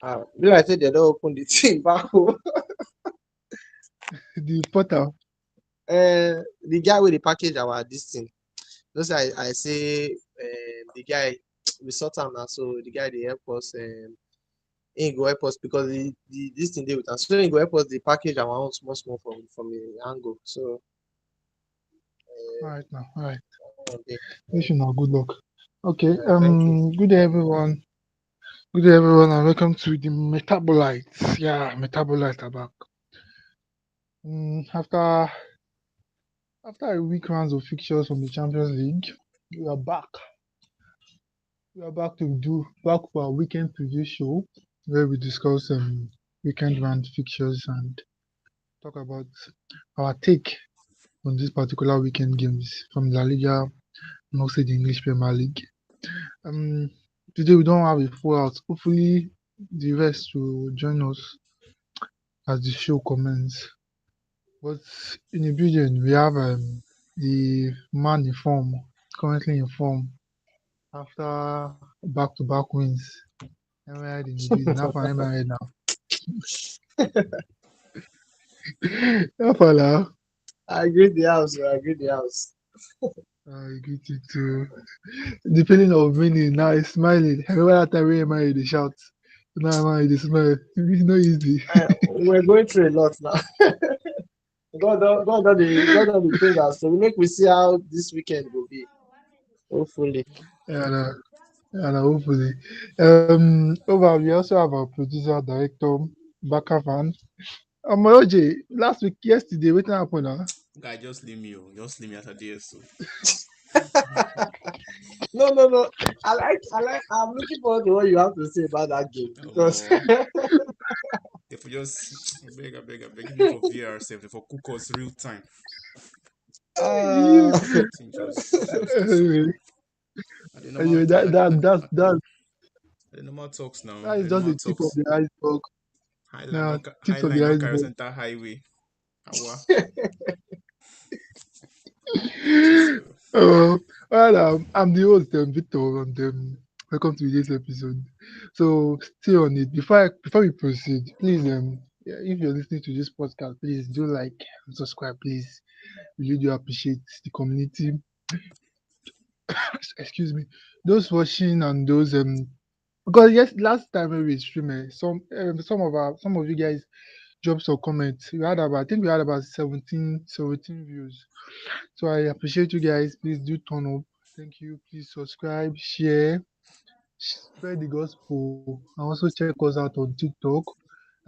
Be like say they don't open the thing back home. The portal. The guy with the package our this thing. Just I say the guy we sort am now, so the guy dey help us he go help us because the this thing dey with am. So he go help us the package our own small small from the angle. So All right now. All right. one day. Wish you now good luck. Okay. Thank you. Good day, everyone. Good day, everyone, and welcome to the Metabolites. Yeah, Metabolites are back. After a week rounds of fixtures from the Champions League, we are back. We are back for our weekend preview show where we discuss weekend round fixtures and talk about our take on these particular weekend games from La Liga and also the English Premier League. Um, Today we don't have a full house. Hopefully, the rest will join us as the show commences. But in the building, we have the man in form, currently in form after back-to-back wins. Emerald in the building. How far Emerald now? How far now? I agree the house. I agree the house. I get it too. The feeling of winning now is smiling. I remember that time when Emerald dey shout. Now Emerald dey smile. It's not easy. We're going through a lot now. God don dey praise us. So we make we see how this weekend will be. Hopefully. And, hopefully. Over, we also have our producer, director, Baka fan. OJ, last week, yesterday, wetin happen now? Guy, just leave me, oh. Just leave me as a DSO. No, no, no. I'm looking forward to what you have to say about that game because Omo, if we just I beg, even for VR self, for cook us real time. uh, Thing just the Anyway, sofa. At the normal anyway, talk, at the normal talks now. that At is the just normal the tip of talks. the iceberg. Now, tips of the Highline, don't carry us iceberg. enter highway. Awa. So, Well, I'm the host, Victor, and welcome to today's episode. So, stay on it. Before we proceed, please, yeah, if you're listening to this podcast, please do like and subscribe, please. We really do appreciate the community. Excuse me, those watching and those because yes, last time when we streamed, some of you guys dropped some comments. I think we had about 17 views. So I appreciate you guys. Please do turn up. Thank you. Please subscribe, share, spread the gospel, and also check us out on TikTok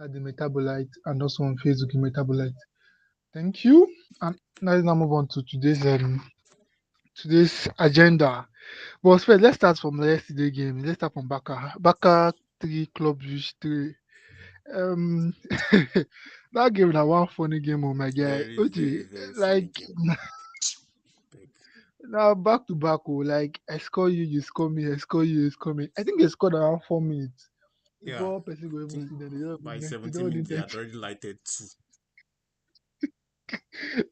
at the Metabolite and also on Facebook, the Metabolite. Thank you. And let's now move on to today's agenda. But first, let's start from yesterday game. Let's start from Baka. Baka 3, Club Brugge 3. Um, that game na one funny game, oh my guy. very, very, Oji, very funny like game. Beg. now back to back, oh, like I score you, you score me, I score you, you score me. I think they scored around 4 minutes Yeah, before person go I even think see them. They don't by even net. They 17 don't minutes, need they net. had already lighted two.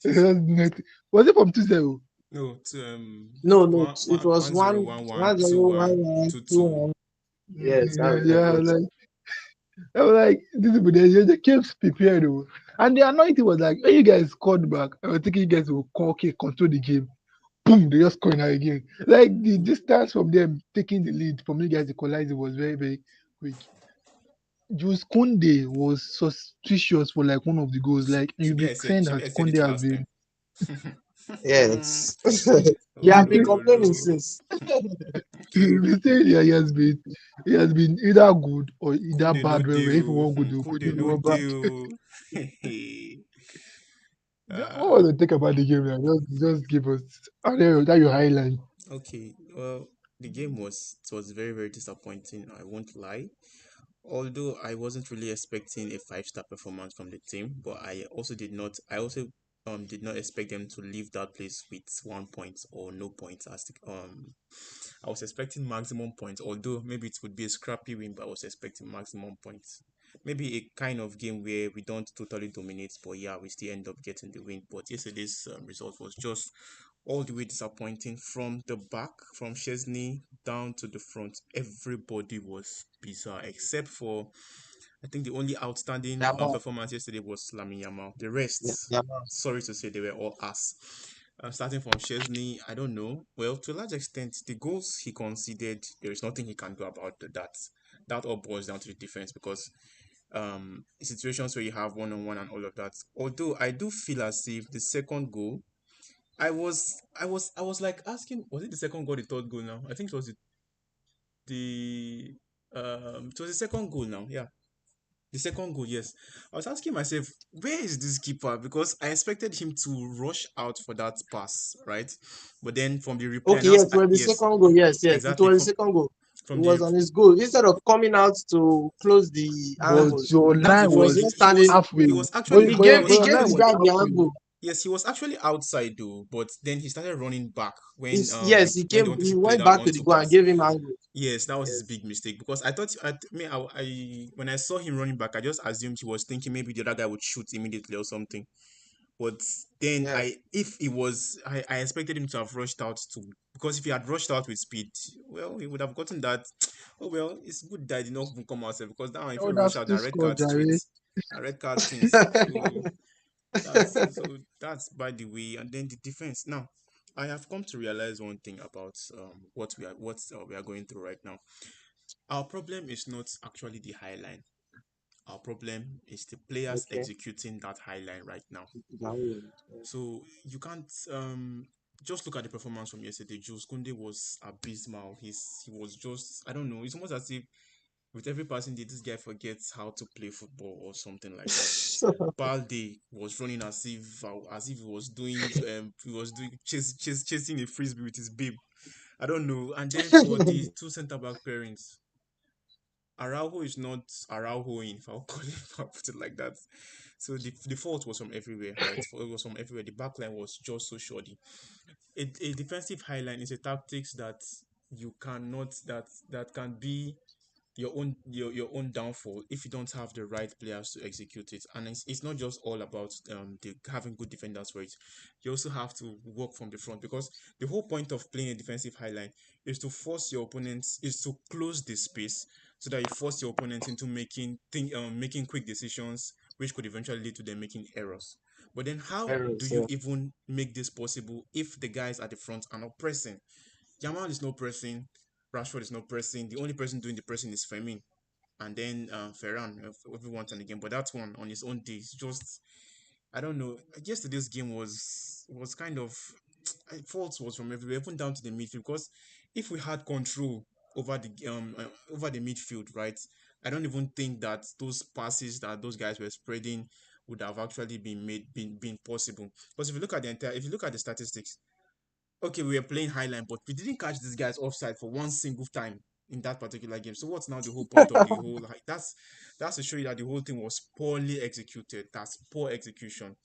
They don't need net. Was it from 2-0? No, to no, no. one It one was one zero one one one one two zero one one one two two two. one. Yes, I Yeah, remember it. I was like, these people, they came prepared, oh. And the annoying thing was like, when you guys scored back, I was thinking you guys will okay, control the game. Boom, they just scoring out again. Like the distance from them taking the lead from you guys equalizing was very, very quick. Jules Kunde was suspicious for like one of the goals. Like you've been saying that Should be Kunde it has last been time. Yes. You have been complaining Ololo. since. you've been saying that he has been either good or either Kunde no bad. Where if you deal. want good, they'll put Kunde him no one bad. deal. What uh, was the think about the game? Now? Just give us that your highlight. okay. Well, the game was very, very disappointing. I won't lie. Although I wasn't really expecting a five-star performance from the team, but I also did not expect them to leave that place with 1 point or no points. I was expecting maximum points, although maybe it would be a scrappy win, but I was expecting maximum points. Maybe a kind of game where we don't totally dominate, but yeah, we still end up getting the win. But yesterday's result was just all the way disappointing from the back, from Chesney down to the front. Everybody was bizarre except for I think the only outstanding Yamal, performance yesterday was Lamine Yamal. The yeah, rest, Yamal. sorry to say, they were all ass. Starting from Chesney, I don't know. Well, to a large extent, the goals he conceded, there is nothing he can do about that. That all boils down to the defense because situations where you have one on one and all of that. Although I do feel as if the second goal, I was like asking, was it the second goal, the third goal now? I think it was the it was the second goal now. Yeah, the second goal, yes. I was asking myself, where is this keeper? Because I expected him to rush out for that pass, right? But then from the replay, Okay, now, yes, for the yes, second goal, yes, yes, it exactly. was the From second goal. It from the was on his goal. Instead of coming out to close the But angle, your that's the line he thing. was was just He was standing. halfway. he was actually But He your yes, gave line the was guy the halfway. angle. yes, he was actually outside though. But then he started running back when Yes, when they wanted he to play went that back to the onto goal and pass. gave him angle. Yes, that was his Yes, big mistake because I thought I when I saw him running back, I just assumed he was thinking maybe the other guy would shoot immediately or something. But then yeah, if it was, I expected him to have rushed out to because if he had rushed out with speed, well, he would have gotten that. Oh well, it's good that he did not even come outside because now if I you would have rush out, still a red scored, card straight, Jerry. a red card things. So that's by the way, and then the defense. Now, I have come to realize one thing about what we are going through right now. Our problem is not actually the high line. Our problem is the players okay. executing that high line right now. That way, yeah. So you can't just look at the performance from yesterday. Jules Kunde was abysmal. He was just I don't know. It's almost as if with every passing day, this guy forgets how to play football or something like that. Balde was running as if he was doing chasing a frisbee with his babe. I don't know. And then for the two centre back pairings, Araujo is not Araujoing, if I'll call it, if I'll put it like that. So the fault was from everywhere, right? It was from everywhere. The back line was just so shoddy. A defensive high line is a tactics that you cannot that can be your own downfall if you don't have the right players to execute it. And it's not just all about having good defenders for it. You also have to work from the front because the whole point of playing a defensive high line is to force your opponents is to close the space so that you force your opponents into making quick decisions which could eventually lead to them making errors. But then how do Errors, you yeah. even make this possible if the guys at the front are not pressing? Yamal is not pressing. Rashford is not pressing. The only person doing the pressing is Fermin. And then Ferran every once and again. But that one on his own day is just I don't know. Yesterday's game was kind of faults was from everywhere, even down to the midfield. Because if we had control over the midfield, right? I don't even think that those passes that those guys were spreading would have actually been possible. Because if you look at the statistics, okay, we were playing Highline, but we didn't catch these guys offside for one single time in that particular game. So what's now the whole point of the whole? That's to show you that the whole thing was poorly executed. That's poor execution.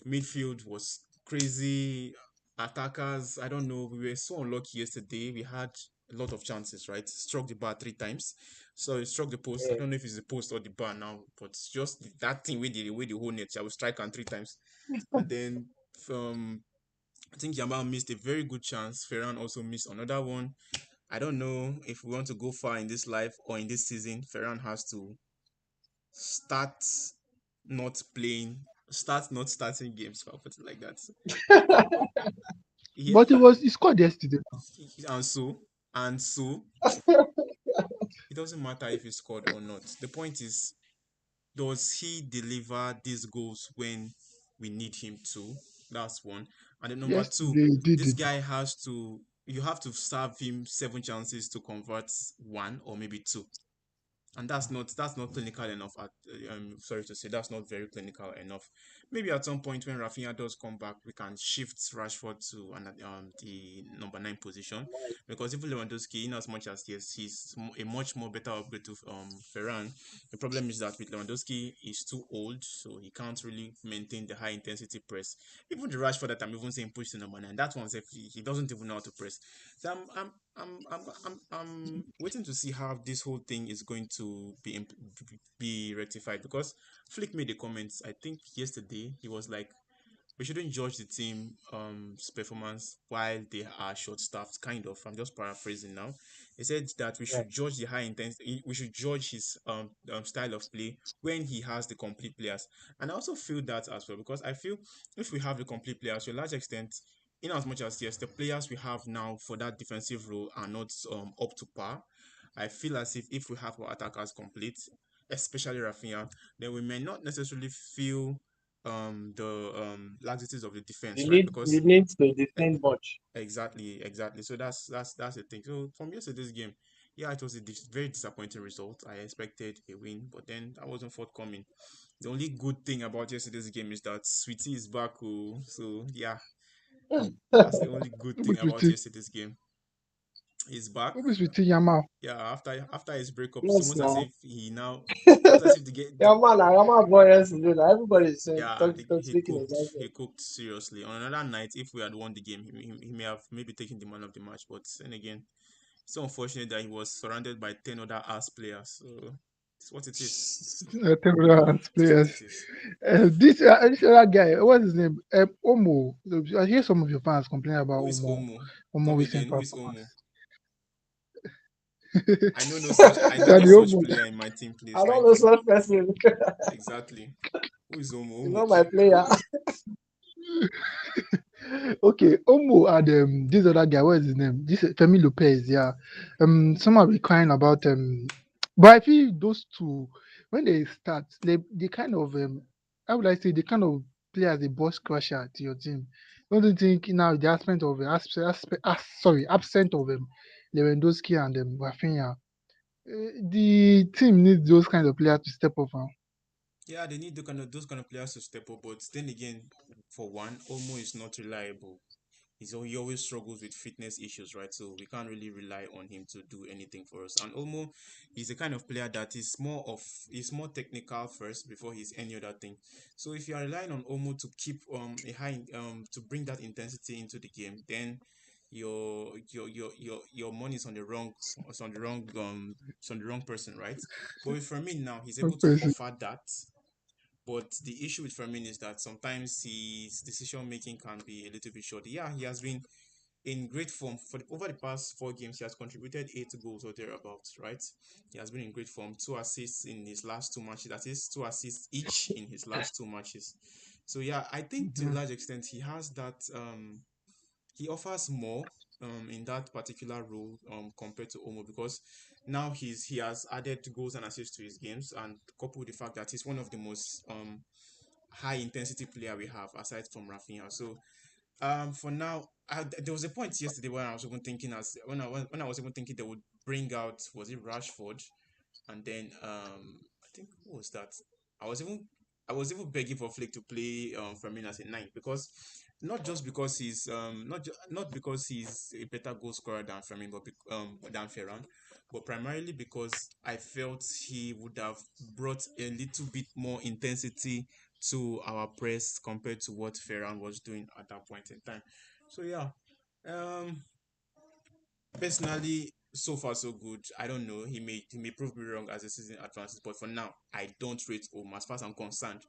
Midfield was crazy. Attackers, I don't know. We were so unlucky yesterday. We had a lot of chances, right? Struck the bar three times. So it struck the post. I Yeah. don't know if it's the post or the bar now, but just that thing with the whole net. I will strike on three times, and then from I think Yamal missed a very good chance. Ferran also missed another one. I don't know if we want to go far in this life or in this season. Ferran has to start start not starting games. If I put it like that. Yeah, But he scored yesterday now. and so it doesn't matter if he scored or not. The point is, does he deliver these goals when we need him to? That's one. And then number two, Yesterday he did this it. guy has to. You have to serve him seven chances to convert one or maybe two, and that's not clinical enough. Sorry to say, that's not very clinical enough. Maybe at some point when Rafinha does come back, we can shift Rashford to the number nine position because even Lewandowski, in as much as yes, he's a much more better upgrade to Ferran. The problem is that with Lewandowski, he's too old, so he can't really maintain the high intensity press. Even the Rashford that I'm even saying push to number nine, that one, if he doesn't even know how to press. So I'm waiting to see how this whole thing is going to be rectified because Flick made a comment. I think yesterday he was like, we shouldn't judge the team performance while they are short staffed. Kind of, I'm just paraphrasing now. He said that we Right. should judge the high intensity. We should judge his style of play when he has the complete players. And I also feel that as well because I feel if we have the complete players to a large extent, in as much as yes, the players we have now for that defensive role are not up to par. I feel as if we have our attackers complete, especially Rafinha, then we may not necessarily feel the laxities of the defense, right? You Because need to e- defend much. exactly. So that's the thing. So from yesterday's game, yeah, it was a very disappointing result. I expected a win, but then that wasn't forthcoming. The only good thing about yesterday's game is that Sweetie is back. Oh, so yeah, that's the only good Who be thing about Sweetie? yesterday's game. He's back. Who be Sweetie Yamal? Yeah, after his breakup, it's Yes, almost as now. if he now, it's almost as if Your man boy yesterday. Now everybody is saying, yeah, speaking exactly. he cooked seriously. On another night, if we had won the game, he may have maybe taken the man of the match. But then again, it's so unfortunate that he was surrounded by 10 other ass players. So it's what it is. Temporary It's what players. it is. This other guy, what's his name? Omo. I hear some of your fans complain about Who is Omo. Omo? Omo Come recent again. Who is performance. Omo? I know no That the such Omo. player in my team, I please. don't Thank know you. such person. Exactly. Who is Omo? He's Omo not my K. player. Okay, Omo and this other guy, what is his name? This Femi Lopez, yeah. Some have been crying about but I feel those two when they start, they kind of how would I say they kind of play as a boss crusher to your team. Don't you think now the absent of absent of Lewandowski and Rafinha, the team needs those kind of players to step up. Yeah, they need those kind of players to step up. But then again, for one, Omo is not reliable. He always struggles with fitness issues, right? So we can't really rely on him to do anything for us. And Omo is the kind of player that is more technical first before he's any other thing. So if you are relying on Omo to keep a high to bring that intensity into the game, then your money is on the wrong it's on the wrong person, right? But with Fermin now, he's able to Person. offer that, but the issue with Fermin is that sometimes his decision making can be a little bit short. Yeah, he has been in great form over the past 4 games. He has contributed 8 goals or thereabouts, right? He has been in great form. 2 assists in his last 2 matches. That is 2 assists each in his last 2 matches. So yeah, I think to a Mhm. large extent he has that. He offers more in that particular role compared to Omo because now he has added goals and assists to his games, and coupled with the fact that he's one of the most high intensity player we have aside from Rafinha. So for now, there was a point yesterday when I was even thinking when I was even thinking they would bring out, was it Rashford, and then I think who was that? I was even I was even begging for Flick to play Firmino as a nine because not because he's a better goal scorer than Firmino, but than Ferran, but primarily because I felt he would have brought a little bit more intensity to our press compared to what Ferran was doing at that point in time. So yeah, um, personally, so far so good. I don't know. He may prove me wrong as the season advances, but for now, I don't rate Omo. As far as I'm concerned,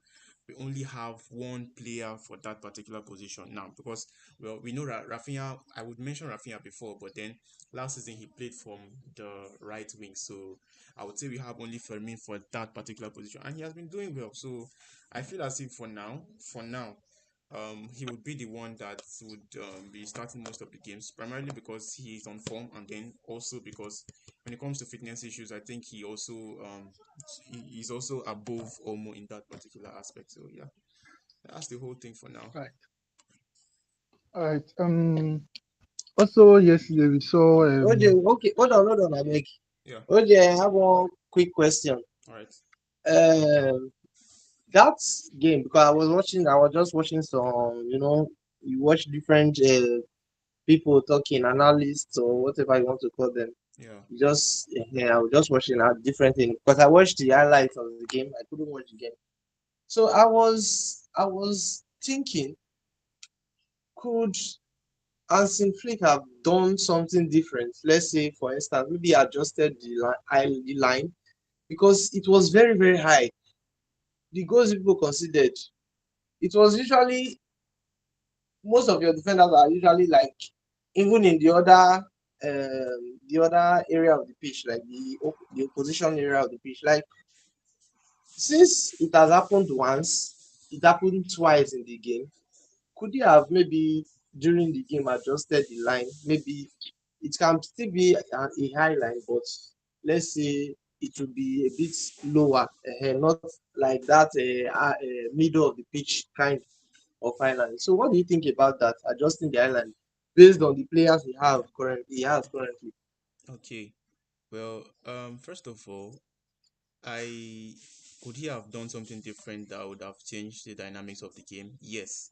we only have one player for that particular position now because well, we know that Rafinha. I would mention Rafinha before, but then last season he played from the right wing, so I would say we have only Fermin for that particular position, and he has been doing well. So I feel as if for now, he would be the one that would be starting most of the games, primarily because he is on form, and then also because when it comes to fitness issues, I think he's also above Omo in that particular aspect. So yeah, that's the whole thing for now. Right. All right. Also, yesterday we saw OJ, okay, hold on, I beg. Yeah. OJ, I have one quick question. All right. Um, that game because I was just watching some, you watch different people talking, analysts or whatever you want to call them. Yeah. Just I was just watching a different thing because I watched the highlights of the game. I couldn't watch the game, so I was thinking, could Hansi Flick have done something different? Let's say, for instance, maybe adjusted the line because it was very high. The goals people considered, it was usually most of your defenders are usually like even in the other area of the pitch, like the opposition area of the pitch. Like since it has happened once, it happened twice in the game. Could you have maybe during the game adjusted the line? Maybe it can still be a high line, but let's say it will be a bit lower, not like that middle of the pitch kind of high line. So what do you think about that? Adjusting the high line based on the players he has currently. Okay. Well, first of all, I could he have done something different that would have changed the dynamics of the game? Yes.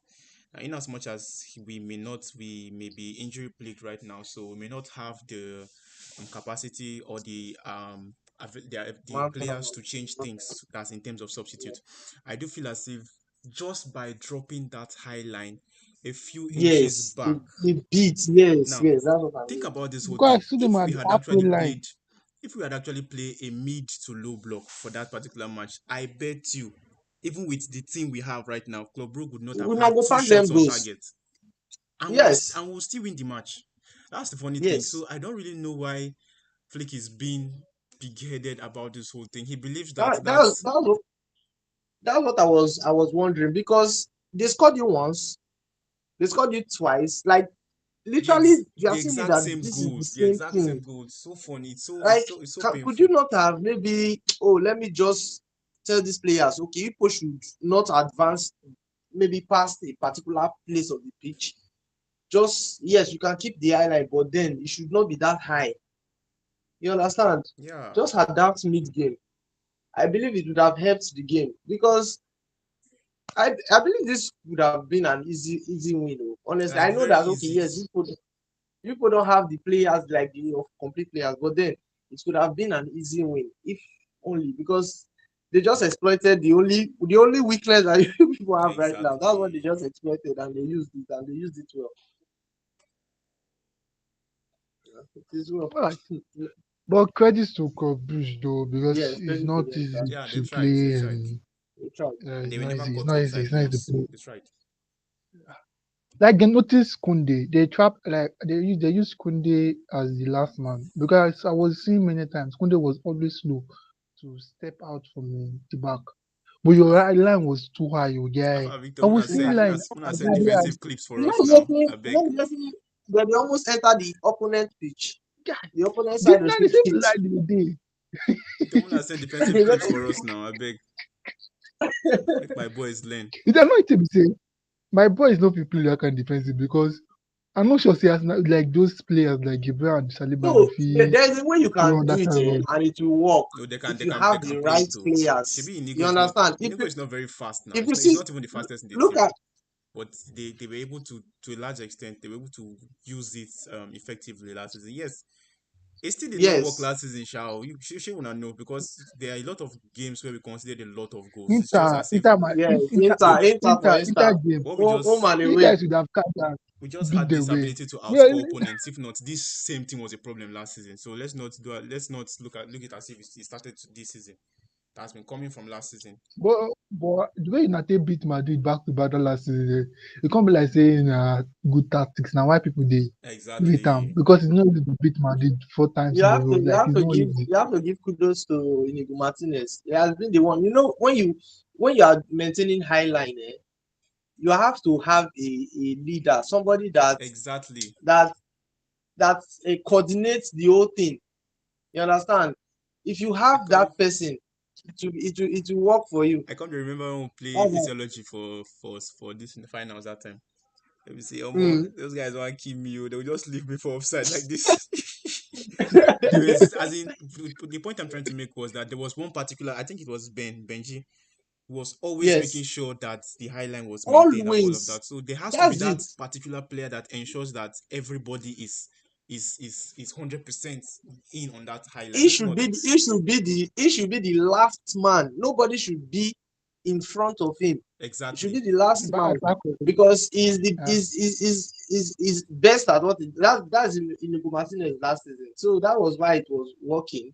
In as much as we may be injury plagued right now, so we may not have the capacity or the players Manpower. to change things. That's in terms of substitute. I do feel as if just by dropping that high line a few inches Yes, back. it beats. Yes, Now, yes, that's what I think mean. about this whole Because I thing. saw them at the halfway line. If we had actually played a mid to low block for that particular match, I bet you, even with the team we have right now, Club Brugge would not have We might had go two find them shots on goals. target, and Yes, we'll still win the match. That's the funny thing. yes. So I don't really know why Flick is being big-headed about this whole thing. He believes that That, that, that, that's what I was wondering because they scored you once, they scored you twice. Like literally, you are the seeing it exact that same this is the goals, the same exact same thing. goals. So funny. Like, It's so could you painful. not have maybe? Oh, let me just tell these players, okay, you people should not advance maybe past a particular place of the pitch. Just yes, you can keep the high line, but then it should not be that high. You understand? Yeah, Just adapt mid game. I believe it would have helped the game because I believe this would have been an easy win. Oh. Honestly, I like know very that okay, easy. yes, you people don't have the players like the complete players, but then it could have been an easy win if only because they just exploited the only weakness that you people have right now. That's what they Exactly. just exploited and they used it well. It is well. Well, but credits to Club Brugge though, because Yes, it's credit to not them. easy That's Yeah, true. they to tried. They play, tried. and They tried. And it's they were not never easy. It's caught not easy. offside It's not easy to once. play. They tried. Like they notice Kunde, they trap like they use Kunde as the last man because I was seeing many times Kunde was always slow to step out from the back, but your Ah, line was too high, you guy. Alpha Victor, I was seeing line Muna as send high as defensive clips for us now. I beg. Immediately when they almost enter the opponent pitch, guy. the opponent This side of now the the same pitch. line the day. Victor, Muna send defensive clips for us now. I beg. Make my boys learn. It's annoying to be saying my boy is not play that kind of defensive because I'm not sure say as like those players like Gabriel and Saliba go No, fit there's a way you can run do that it kind of run. and it will work No, if you have they the can play right it too. players. Shebi You Inigo is not understand? Inigo is not very fast now. If you He's see, not even the fastest in the look team. at But they were able to a large extent they were able to use it effectively last season. Yes, it still did not work yes, last season, Shao. She wanna know because there are a lot of games where we considered a lot of goals. It's just Inter, as if Inter, my yes, Inter, For Inter instance, game. what home and You away. guys would have catch and we just beat had them this way. ability to Well, outscore opponents. If not, this same thing was a problem last season. So let's not look at as if it started this season. That's been coming from last season. but the way United beat Madrid back to back last season, it can't be like saying good tactics. Now why people they rate them Exactly. because it's not easy to beat Madrid 4 times You in a have row. to you Like have it's to not give easy. you have to give kudos to Inigo Martinez. He has been the one. You know when you are maintaining high line, you have to have a leader, somebody Exactly. that coordinates the whole thing. You understand? If you I have come that person, it will work for you. I can't remember when we play That's why. physiology for this in the finals that time. Let me see, Mm. those guys want to kill me. Oh, they will just leave me for offside like this. There was, as in, the point I'm trying to make was that there was one particular, I think it was Benji, who was always making Yes, sure that the high line was maintained and all of always. that. So there has to be That's that it. particular player that ensures that everybody is 100% in on that high line. He If should not, be the last man. Nobody should be in front of him. He should exactly. be the last Back man attack. because he's the Uh, is best at what that's in Martinez last season. So that was why it was working.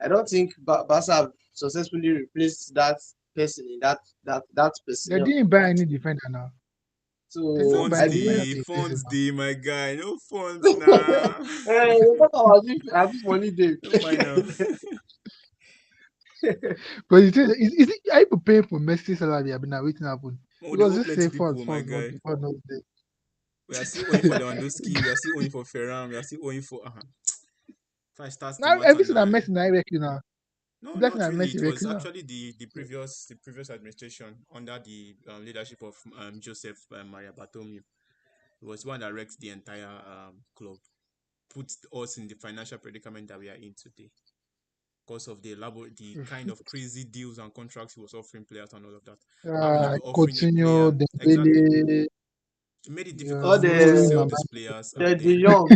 I don't think Barca have successfully replaced that person in that they personnel. didn't buy any defender now. They So don't Fonts I buy the believe player day, for a reason fonts now. day, my guy. No fonts now. we talk about this money day. No mind now. But is it are you paying for Messi salary? I mean, now waiting happen Oh, they because owe this plenty say people, funds my funds not guy. funds not there. We are still owing for Lewandowski. We are still owing for Ferran. We are still owing for. If I start the Now matter everything that now, Messi now reckon now. no, That's not not really. Messi It was reckon now. actually the previous administration under the leadership of Joseph Maria Bartomeu. It was one that wrecked the entire club, put us in the financial predicament that we are in today because of the kind of crazy deals and contracts he was offering players and all of that. How will you be offering a Coutinho, player exactly? Dembele, It made it difficult All for us to Rodri, sell the these Mama, players, the and the then young.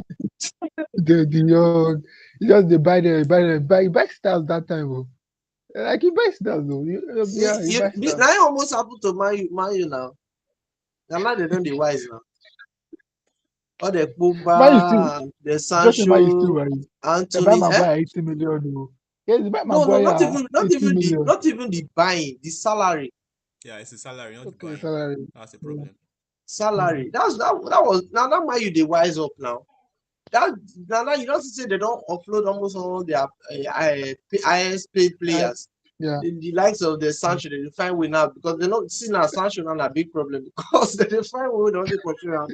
the young. Just they buy stars that time. Oh. Like you buy stars though. Yeah, you buy This stars. now almost happened to Man U now. Now they don't the wise now. All the Man, you still Pogba, the just say man, you still Sancho, right. They buy Anthony. Eh? Maguire 80 million. Oh. Yes, they buy No, not Maguire even not 80 even the million. not even the buying, the salary. yeah, it's the salary, not the Okay, buying. salary. That's the Yeah. problem. Salary. That was now that Man U they wise up now. That now you don't say they don't upload almost all their highest paid I, players. yeah. The likes of the Sancho, they find way now because they don't see now Sancho now a big problem because they find way don't they pursue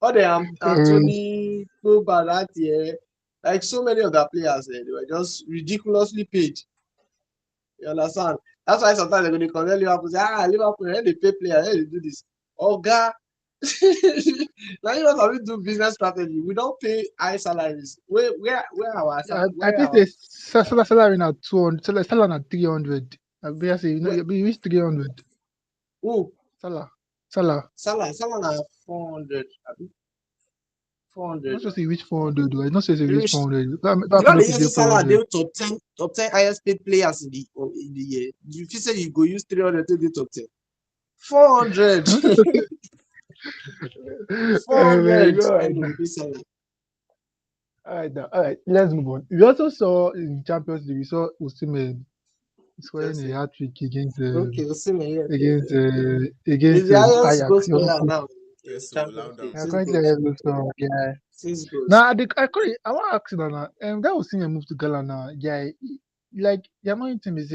all the Anthony, Pogba that year, like so many other players, they were just ridiculously paid. You understand? That's why sometimes they're going to call Liverpool say, Liverpool, they pay players, they do this. Oga, now you know how we do business strategy. We don't pay high salaries. Where I where think our the salary now 200, salary now 300. I be say where you reach 300. who Salah. Salah. Salah na 400, 400 Not now. just say reach 400 though. Not say You reach reach 400. That you that know no the fit year dey Salah they 400. top ten highest paid players in the year. You feel say you go use 300 to the top 10. 400. Oh my 400 god. and you pay Salah. All right, let's move on. We also saw in Champions League, we saw Osimhen scoring a Chelsea. hat trick Okay, Osimhen, yes, yes. He's against the highest goal Ajax. He also scorer scored. now in Yes, so Champions louder. League. Six According to goals. so, yeah. 6 goals. Now, I want to ask you now. That Osimhen moved to Ghana now. Yeah, like the annoying thing is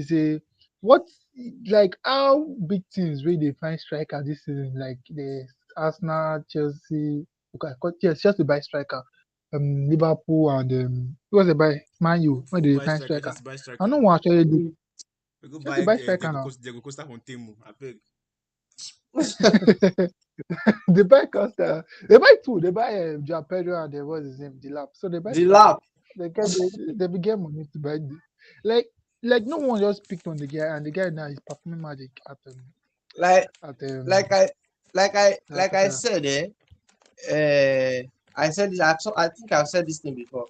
say what like how big teams really they find striker this season like the Arsenal, Chelsea, okay, yes, just to buy striker, Liverpool and who was they buy Man U when For they buy find striker, striker. just buy I striker. know one actually do Mm. We go just buy to buy striker now. Diego Costa from Temu. I beg. They buy Costa, they buy two, they buy Joao Pedro and what's his name, Dilap. So they buy The striker. lap. They get money to buy like no one just picked on the guy and the guy now is performing magic Like at like I like I Galatasaray. said, I said this, I think I've said this thing before.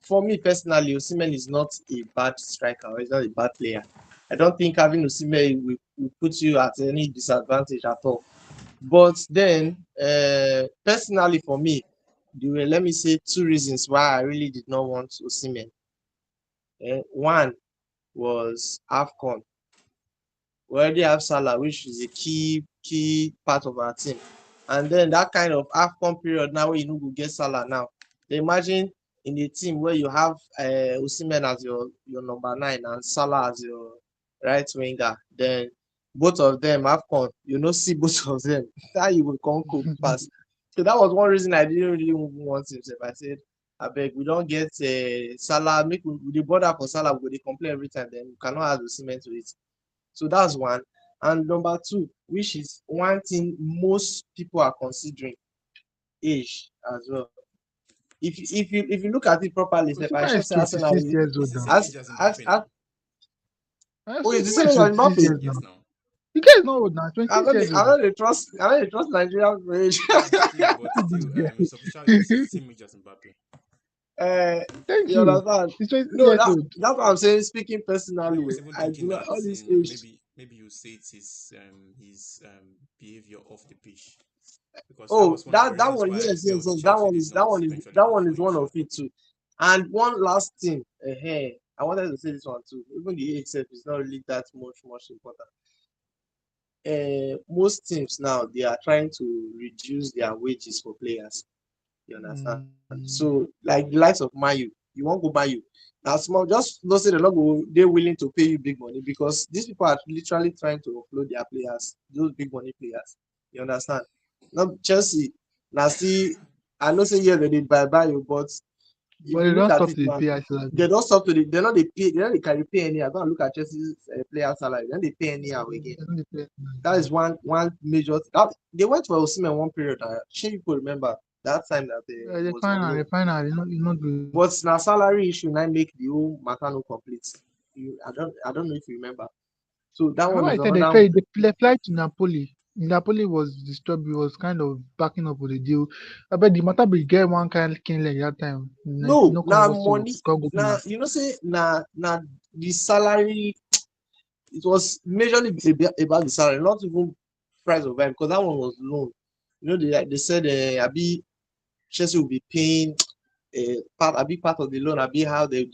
For me personally, Osimhen is not a bad striker or he's not a bad player. I don't think having Osimhen will put you at any disadvantage at all. But then, personally for me, there were, let me say, two reasons why I really did not want Osimhen. One was AFCON. We already have Salah, which is a key part of our team. And then that kind of AFCON period now where you know we get Salah now. Imagine in a team where you have Osimhen as your number 9 and Salah as your right winger. Then both of them AFCON, you know, see both of them. How you will come cook pass. So that was one reason I didn't really want him. I said, I beg, we don't get Salah, make we the border for Salah, we go dey complain every time, then we cannot add Osimhen to it. So that's one. And number two, which is one thing most people are considering, age as well. If you look at it properly, Steph, I Osimhen sure is say 26 Arsenal years It's old the now. same age as Mbappe as now. oh, it's the Osimhen same is as 26 Mbappe. years now. Yes, now. The guy is not old now. I 26 know years I old now. know they trust Nigeria for age. Okay, but Look at still, this it's official age. It's the guy. same age as Mbappe. Thank You you. understand? He's 26 No, years old. that's what I'm saying. Speaking I personally, was even I thinking do that all this in age. maybe you say it's his behavior off the pitch, because that Oh, was one of the that reasons one, why I yes, yes, felt yes. Chelsea did not eventually That go one for is him. one of it too. And one last thing, I wanted to say this one too. Even the age itself is not really that much important. most teams now they are trying to reduce their wages for players. You understand? Mm. So like the likes of Mayu, you won't go Mayu. Now small, just don't say they're not go, they're willing to pay you big money because these people are literally trying to offload their players, those big money players. You understand? Not Chelsea. Now see, I know say yeah they did buy you, but if But you they look don't at stop it to the now, pay salary. they don't stop to the, they're not they pay, they're not they carry pay anyhow. Go and look at Chelsea's player salary, then they pay anyhow again. They don't dey pay. That is one major that they went for Osimhen one period. Sure you could remember that time that they They was find on am, loan. they find am, e no good. But now salary issue now make the whole matter no complete. I don't know if you remember. So I that one remember I is said they another. fly they fly to Napoli. Napoli was disturbed, was kind of backing up with the deal. I bet the matter be get one kind king leg that time. No, No come now was to money. come go Now final. you know say now the salary it was majorly about the salary, not even price of buy because that one was loan. You know they said Abi Chelsea will be paying a big part of the loan, a big how they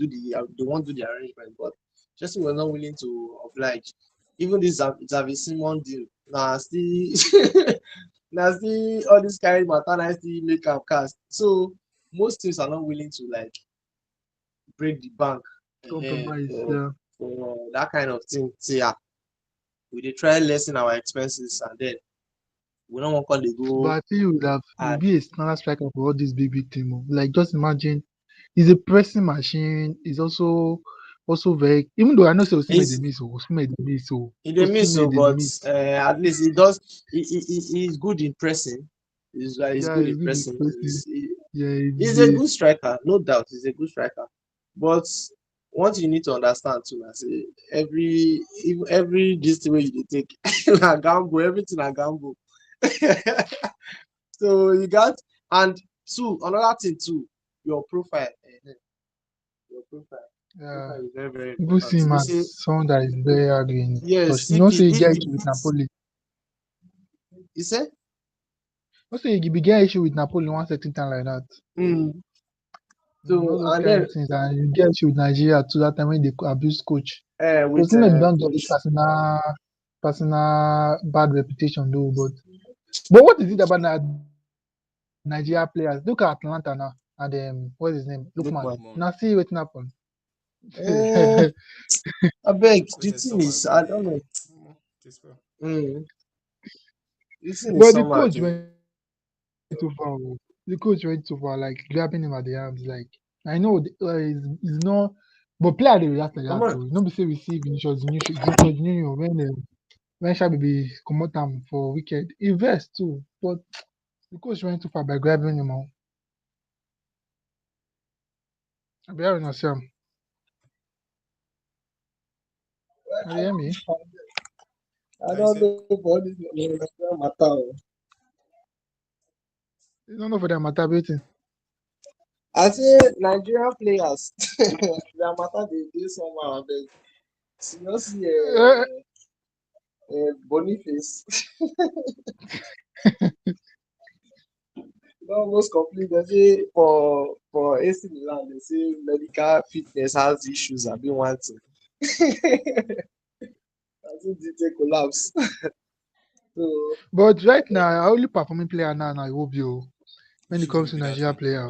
won't do the arrangement, but Chelsea were not willing to oblige. Even this Xavi Simon deal, now still now still all this kind of matter now still make am cast. So most teams are not willing to like break the bank Compromise. for that kind of thing. Say we dey try lessen our expenses and then we no wan come dey But go I feel you add. be a standard striker for all these big team. Like just imagine, he's a pressing machine. He's also very. Even though I know say Osimhen dey He's miss, Osimhen dey miss, he dey miss Osimhen dey but miss. at least he does he's good in pressing. He's Yeah, good he's in really pressing. pressing. Yeah, He's a good striker, no doubt. He's a good striker. But one thing you need to understand too, na say every this thing wey you dey take na gamble, everything na gamble. So you got and two another thing too, your profile. Your profile. yeah. Profile is very, very People important. see You him know, as say someone that is very hard in touch. yes, You know, say he get issue with Napoli. you say You know, say he be get issue with Napoli one certain time like that. mm, All so those and kind then of things, and you get issue with Nigeria too. That time when they abuse coach. with Osimhen don't get this personal bad reputation though. But what is it about Nigeria players? Look at Atlanta now, and what's his name, Lookman. Now Lookman. see wetin Lookman. happen. Uh, I beg. We The said thing somehow is, say I don't know. the this well. Mm, the thing is But the somehow, coach Joe. went too far. The coach went too far, like grabbing him at the arms. Like I know he's not, but player dey react like that Come though. on. No be say we see Vinicius Junior when Shabi be comot am for wicked. He vex too, but the coach went too far by grabbing him on. Abi how una see am? You dey hear me? I Yeah, you don't said know for all this matter. Oh. You don't know for that matter wetin? I say Nigerian players, their matter they do somehow. They you know see Eh, Boniface. They almost complete. They say for AC Milan, they say medical fitness has issues. I've been wanting. I think they collapse. So but right now, our only performing player now na Iwobi o when it which comes one to be that Nigeria one? player.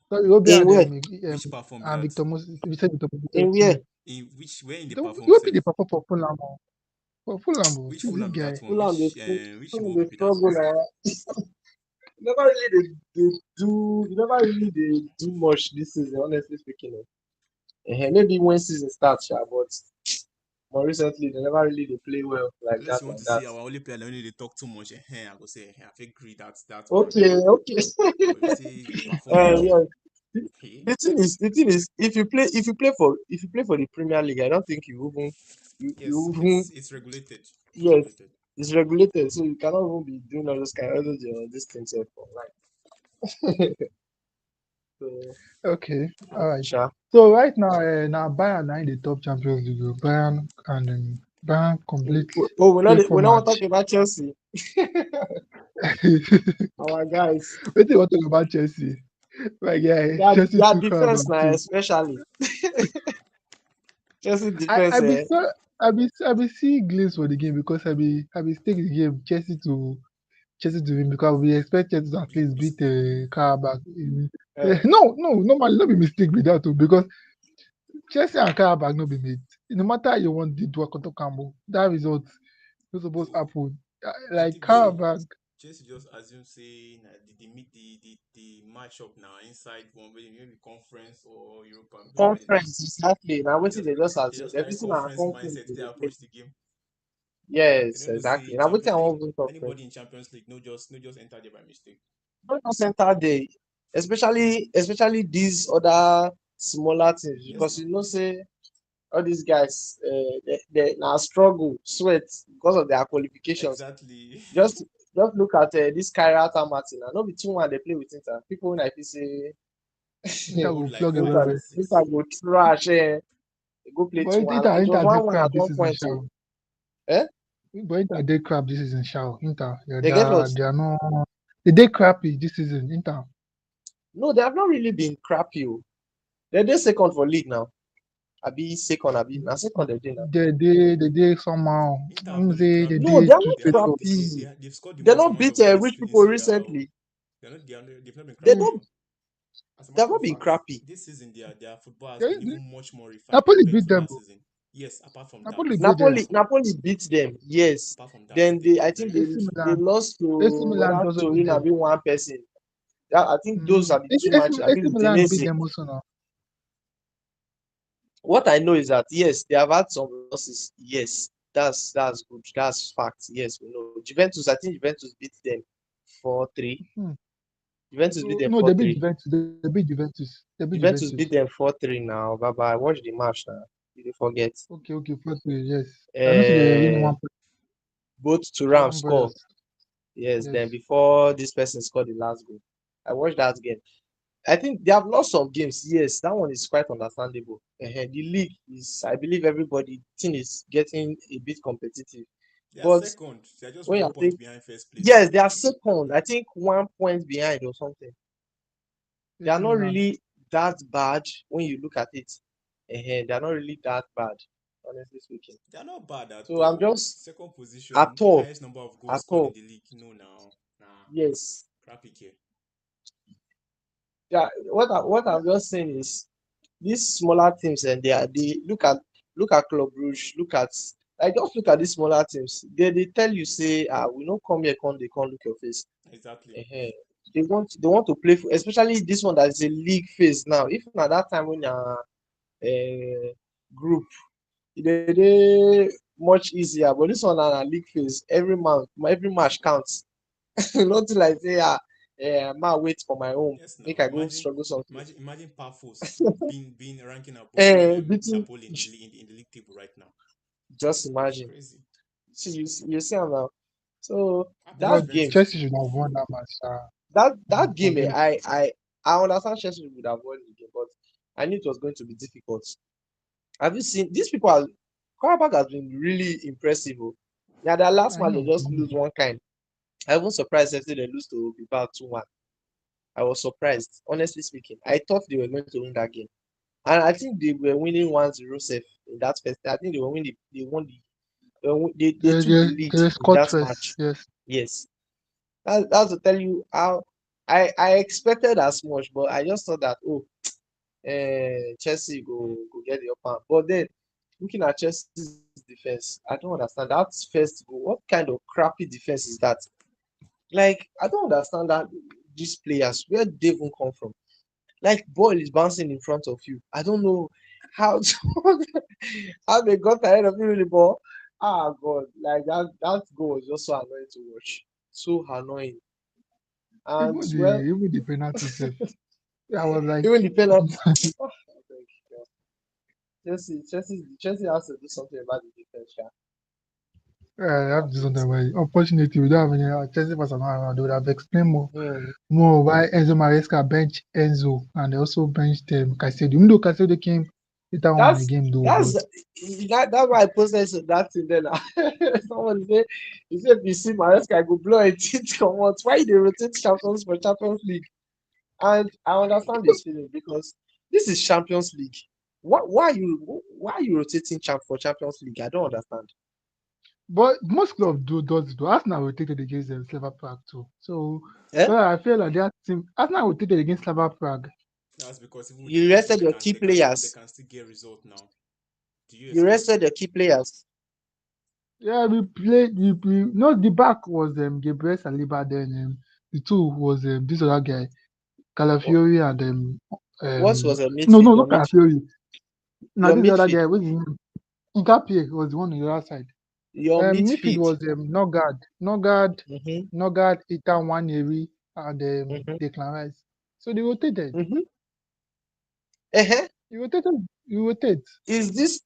So Iwobi in where? Which platform be and that? Victor Moses, we said Victor In Moses where? too. In which where in the platform Iwobi dey self? perform for Fulham o. For Fulham o, Which see this Fulham be guy. that one? Fulham they Which Fulham Iwobi they be that struggle one? now. Never really they do. You never really they do much this season. Honestly speaking, maybe when season starts, yeah, but more recently they never really they play well like Unless that you want like to that. see our only player, only they talk too much. I go say I feel agree that one. Okay, okay. But if you say perform well, Yeah. hey, The thing is, if you play for the Premier League, I don't think you yes, even it's regulated. It's yes, regulated. it's regulated, so you cannot even be doing all those this things for like so. Okay, all right. Sure. So right now Bayern are in the top Champions League. Bayern and Bayern complete Oh, play we four not want to match. talk about Chelsea. Our guys, Wetin you want to talk about Chelsea? My guy, Chelsea their too far defense about now, too. especially Chelsea I defense. be so. I be see glaze for the game because I be stake the game Chelsea to win because we expect Chelsea to at least beat Mistake. Karabakh. Uh, No, normally no be mistake be that too because Chelsea and Karabakh no be mate. No matter how you want the do Koto Kambo, that result no suppose Bro, happen. I Like think say Karabakh, Chelsea just assume say the meet the match up now inside one maybe conference or Europa. Maybe where conference exactly. Now they wetin just they just they assume just carry everything na conference conference mindset they they dey play. approach the game. They Yes, don't know say exactly. in Now wetin I Champions League, wan even talk sef. anybody in Champions League no just enter there by mistake. No just enter there, especially these other smaller teams Yes because now. you know say all these guys they na struggle sweat because of their qualifications. Exactly. Just just look at this Kyrat Martin na no be 2-1 dey play with Inter. People wey I feel say Inter Good go like flog five Inter everywhere. and Inter six. go trash go play But 2-1 Inter and it was Inter dey 1-1 crap at this one season, point sha. o. Eh? But Inter dey crap this season, sha. Inter, They get what? they are no, they dey crappy this season. Inter, No, they have not really been crappy o. They dey second for league now. Abi second abi na second they dey now. they dey somehow. Inter Let have me not been say they No, crappy. they dey are too not They have faithful. crappy. they've scored the They most not amount beat of goals rich in people Serie A. Oh. recently. They've not been They Mm. crappy. don't As a they have matter not of been fact, crappy. this season their football has Yeah, been even much more refined Napoli compared beat to them. last season. Yes, apart from that. Napoli beat them. Napoli beat them, yes. Apart from that, Then they've they I been think very AC they Milan, lost AC to Milan whether also beat Turin them. be one person. That I think those are the two matches. I AC mean Milan beat Udinese. them also now. What I know is that yes, they have had some losses. Yes, that's good. That's fact. Yes, we know. Juventus, I think Juventus beat them 4-3. Hmm. Juventus beat them No, they beat 4-3. Juventus. They beat Juventus. They beat Juventus Juventus. beat them 4-3 now. Bye bye. Watch the match now. You dey forget. Okay, first way, yes. I know say they win Uh, both Turam Turam score. brothers. Yes, Yes. then before this person scored the last goal. I watched that game. I think they have lost some games. Yes, that one is quite understandable. The league is, I believe, everybody thing is getting a bit competitive. they are But second. They are just when one you point think, behind first place. yes, they are second. I think 1 point behind or something. They are AC not Milan. really that bad when you look at it. They are not really that bad, honestly speaking. They are not bad at So I'm all. just Second at position, all, highest number of goals at scored in all. the league. No, now, nah, Yes. crappy care. Yeah. What I'm just saying is these smaller teams and they look at Club Brugge, look at like just look at these smaller teams. They tell you say we no come here come they come look your face. Exactly. Ehen. They want to play for, especially this one that is a league phase now. If at that time when group they dey much easier but this one na league phase every month every match counts. Nothing like say ma wait for my home Yes, make now I go imagine, struggle something. imagine Pafos being ranking above Beating Napoli in the league table right now. just It's imagine. crazy. See you see am now. So How about But that game, Juventus Chelsea too? should have won that match. that game, Forget. I understand Chelsea would have won the game, but I knew it was going to be difficult. Have you seen these people? Karabakh has been really impressive. Oh. Yeah, their last I match they know. just lose one kind. I was surprised if they lose to Bilbao 2-1. I was surprised, honestly speaking. I thought they were going to win that game, and I think they were winning 1-0 safe in that first. I think they were winning. They won they took the lead They were in scored that first. match. Yes. Yes, that's to tell you how I expected as much, but I just thought that Chelsea go get the upper hand. But then looking at Chelsea's defense, I don't understand that first goal. What kind of crappy defense is that? Like I don't understand that these players where they even come from. Like ball is bouncing in front of you. I don't know how how they got ahead of you with the ball. Ah God, like that goal was just so annoying to watch. So annoying. And well, Even the penalty self. I was like, even the penalty. Oh, thank you. Chelsea has to do something about the defense. Yeah. I They have have to do to do something about something. it. Unfortunately, we don't have any Chelsea fans are not around. They would have explained Hmm. more why Enzo Maresca bench Enzo and they also benched Caicedo. Even though Caicedo came later on in the That's game though, that's but that's why I posted that thing then. Someone say he said if you see Maresca, I go blow a teeth come out. Why they rotate champions for Champions League? And I understand this feeling because this is Champions League. why are you rotating champ for Champions League? I don't understand. But most clubs do does it. Arsenal rotated against them Slava Prague too. So Eh? well, I feel like that team Arsenal rotated against Slava Prague. That's because even with the You rotation, rested your key they players. can still get result now. Do you You expect? rested your key players. Yeah, we played. We no the back was Gabriel Saliba. Then the two was this other guy What, Calafiori and what um was your no midfield? no Your not midfield. Calafiori. Now Your this other midfield. guy. What's his name? Ngapier was the one on the other side. Your Midfield midfield. was Mm-hmm. Nogard, Ethan Waneri, and Mm-hmm. Declan Rice. So they rotated. Mm-hmm. Uh-huh. You rotated. You rotate. This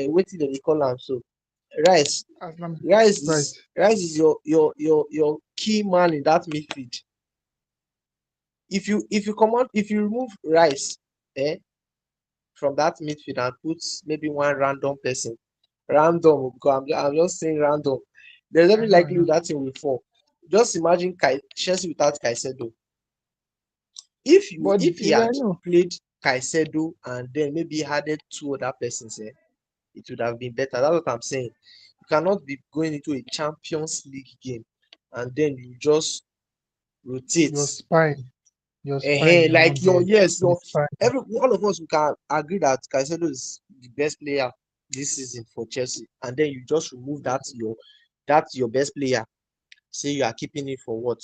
what did they call am so? Rice. Arsenal, Rice right? is Rice is your key man in that midfield. If you remove Rice, eh, from that midfield and put maybe one random person, random, because I'm just saying random, there's every I know. likelihood that thing will fall. Just imagine Chelsea without Caicedo. But If he yeah, had I know. played Caicedo and then maybe added two other persons, it would have been better. That's what I'm saying. You cannot be going into a Champions League game and then you just rotate. Your spine is Like not there. The your spine. every one of us we can agree that Caicedo is the best player this season for Chelsea, and then you just remove that your best player. Say you are keeping it for what?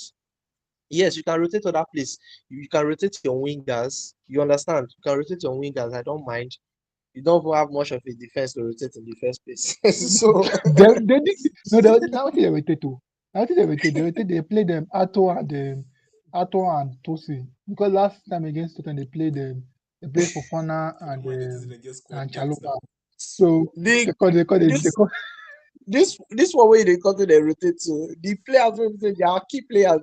Yes, you can rotate other place. You can rotate your wingers. You understand? You can rotate your wingers. I don't mind. You don't even have much of a defense to rotate in the first place. So They did no. That what they rotate to. I think they rotate. They play them Ato and Tosi because last time against Tottenham they played them. They played Fofana When I notice they get and squad depth Chaluba. now. So the they this call this one way they come to the rotate to the players wey be say their key players,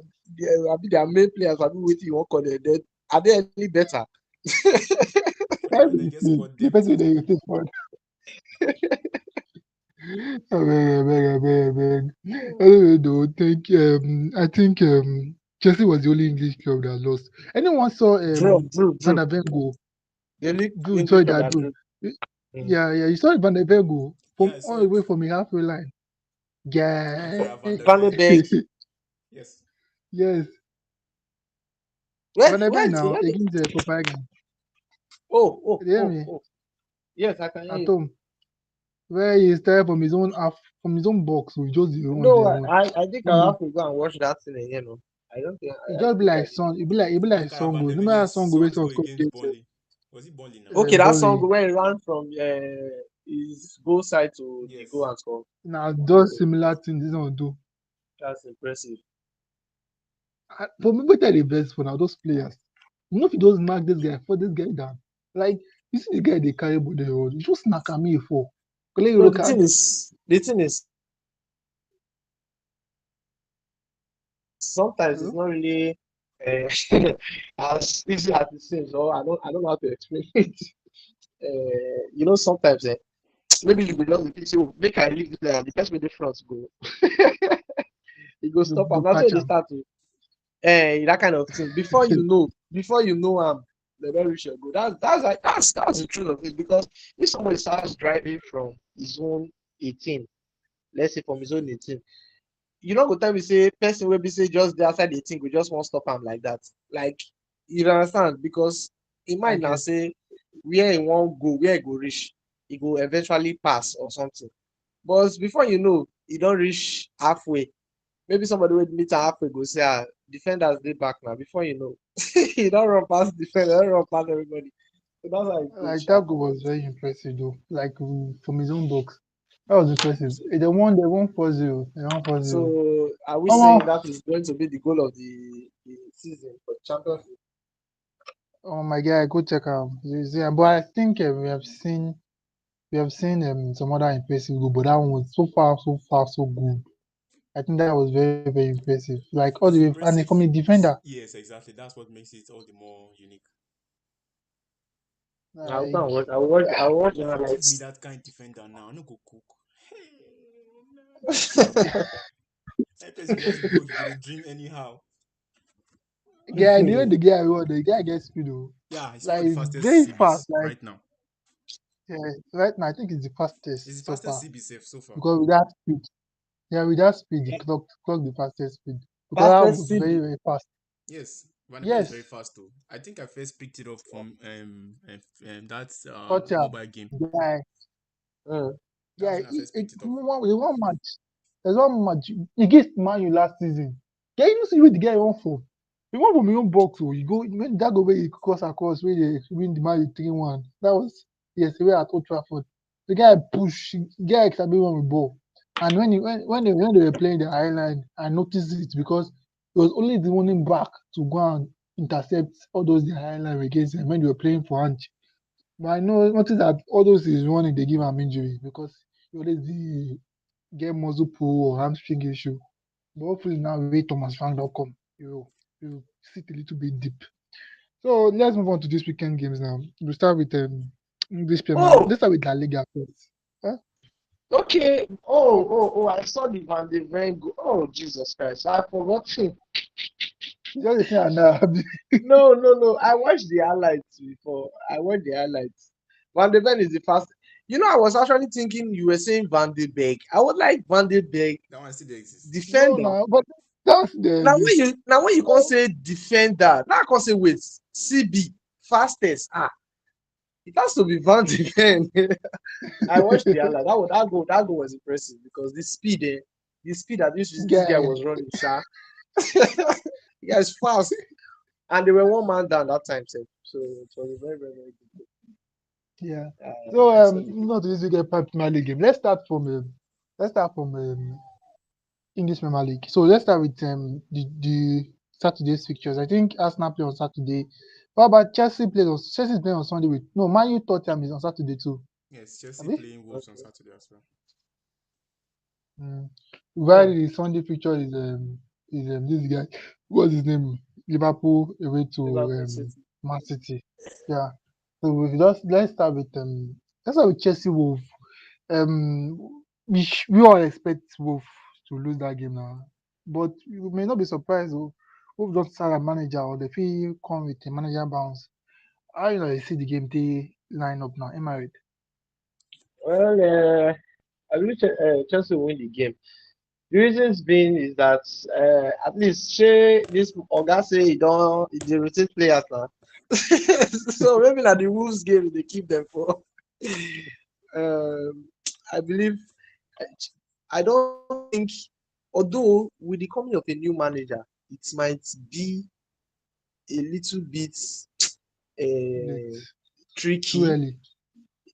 their main players, abi wetin you wan call them, then are they any better? When they get squad the depth. person they rotate for. I beg. Anyway, though, I think Chelsea was the only English club that lost. Anyone saw Van Drew. der Ven go? The only Drew, English sorry, club that that Drew. drew. Mm. Yeah, you saw Van der Ven go Yeah, from I all saw the it. way from the halfway line. Fra Van Guy, der Van de Ven. Beek. Yes. yes, Where Van der where Ven now where the against Copenhagen. oh oh You hear oh me? oh yes, I can hear At you. home, where he started from his own half, from his own box, we just the run No, their own. I think I'll And have to go and watch that thing again. No, I don't think it I just be think I like did. son, it be like That kind of song Van goes. der No Ven. matter Yes, song go, where Sons go song come against get Burnley. Was it Burnley now? Okay, that song volley. where he ran from his goal side to the goal Yes. and score. Now those similar things this one do. That's impressive. For me, better the best for now those players. You know if you just mark this guy for this guy down. Like you see the guy they carry body road, you just knock at me for collect No, yellow the card. thing is, sometimes it's Hello? not really uh, as easy as it seems, or I don't know how to explain it. Sometimes maybe you will just say, oh, make I leave the person with the front go. He go stop am. You That's when catch they him. start to that kind of thing. Before you know they don't reach your goal. That's the truth of it. Because if somebody starts driving from his own 18, let's say from his own 18, you know go tell me say person will be say just dey outside the thing go just won't stop am like that. Like you understand? Because he I might now get say where he won't go, where he go reach, he go eventually pass or something. But before you know, he don't reach halfway. Maybe somebody will meet am halfway go say, defenders dey back now. Before you know, he don't run past defender, don't run past everybody. So that's how it goes, like sha. that goal was very impressive though. Like from his own box. That was impressive. They won 4-0. They won 4-0. So are we saying Oh, that is going to be the goal of the season for Champions League? oh my god, go check out. But I think we have seen some other impressive goal, but that one was so good. I think that was very, very impressive. Like all the It's way, and impressive. from a defender, Yes, exactly. That's what makes it all the more unique. I'll go and like watch. I'll watch the Give me highlights. that kind defender now. I no go cook. Hey, nah. That person just go, he go dey dream anyhow. Guy, the way the guy run, the guy gets speed though. Yeah, it's one Like of the it's fastest very fast. CBs Like right now. right now, I think it's the It's the fastest so fastest far CB safe so far. because with that speed, yeah, with that speed, the clock the fastest speed because that Fastest was very CB. very fast. Yes, Van de Ven is very Yes, fast too. I think I first picked it up from that touch am, mobile game. guy. Mm. That was Yeah, when I first picked it up. one match. There's one match against Man U last season. Yeah, you know see where the guy won for. He won from his own box. Oh, you go when that go where he cross across where they win the Man U 3-1. That was yesterday at Old Trafford. The guy push, the guy sabi run with ball. And when they were playing the island, I noticed it because it was only the running back to go and intercept all those the island against them when they were playing for Ange. But I know notice that all those is running they give am injury because he always dey get muscle pull or hamstring issue. But hopefully now wey Thomas Frank don come, he will sit a little bit deep. So let's move on to this weekend games now. We'll start with English Premier League. Oh, Let's start with La Liga first. Huh? okay. Oh, I saw the Van de Ven go. Oh, Jesus Christ. I forgot him. You just dey say am now abi? No. I watched the highlights before. I watched the highlights. Van de Ven is the fast. I was actually thinking you were saying Van de Beek. I would like Van de Beek That one still exists. No defender. na but that's the this Now when you can't no say defender, now I can't say wait. CB fastest. It has to be Van de Ven. I watched the highlight. That goal was impressive because the speed at which this guy guy. was running, sha. The guy is fast, and they were one man down that time, sef. So it was a very, very, very good goal. Yeah. So I saw the game. not this weekend Premier League game. Let's start from English Premier League. So let's start with the Saturday's fixtures. I think Arsenal play on Saturday. What about Chelsea's playing on Sunday with no Man U Tottenham is on Saturday too. Yes, Chelsea Abi? playing Wolves on Okay. Saturday as well. While Hmm. the Sunday fixture is this guy. What's his name? Liverpool away to Liverpool City. Man City. Yeah. So we just let's start with Chelsea Wolves. We all expect Wolves to lose that game now, but you may not be surprised. Wolves don't start a manager or they feel come with a manager bounce. How you know you see the game they line up now? Am I right? Well, I believe Chelsea will win the game. The reasons being is that at least Shey this Oga say he dey rotate players now. So maybe na the Wolves game they keep them for. um, I believe I don't think, although with the coming of a new manager, it might be a little bit uh, Late, too tricky. early.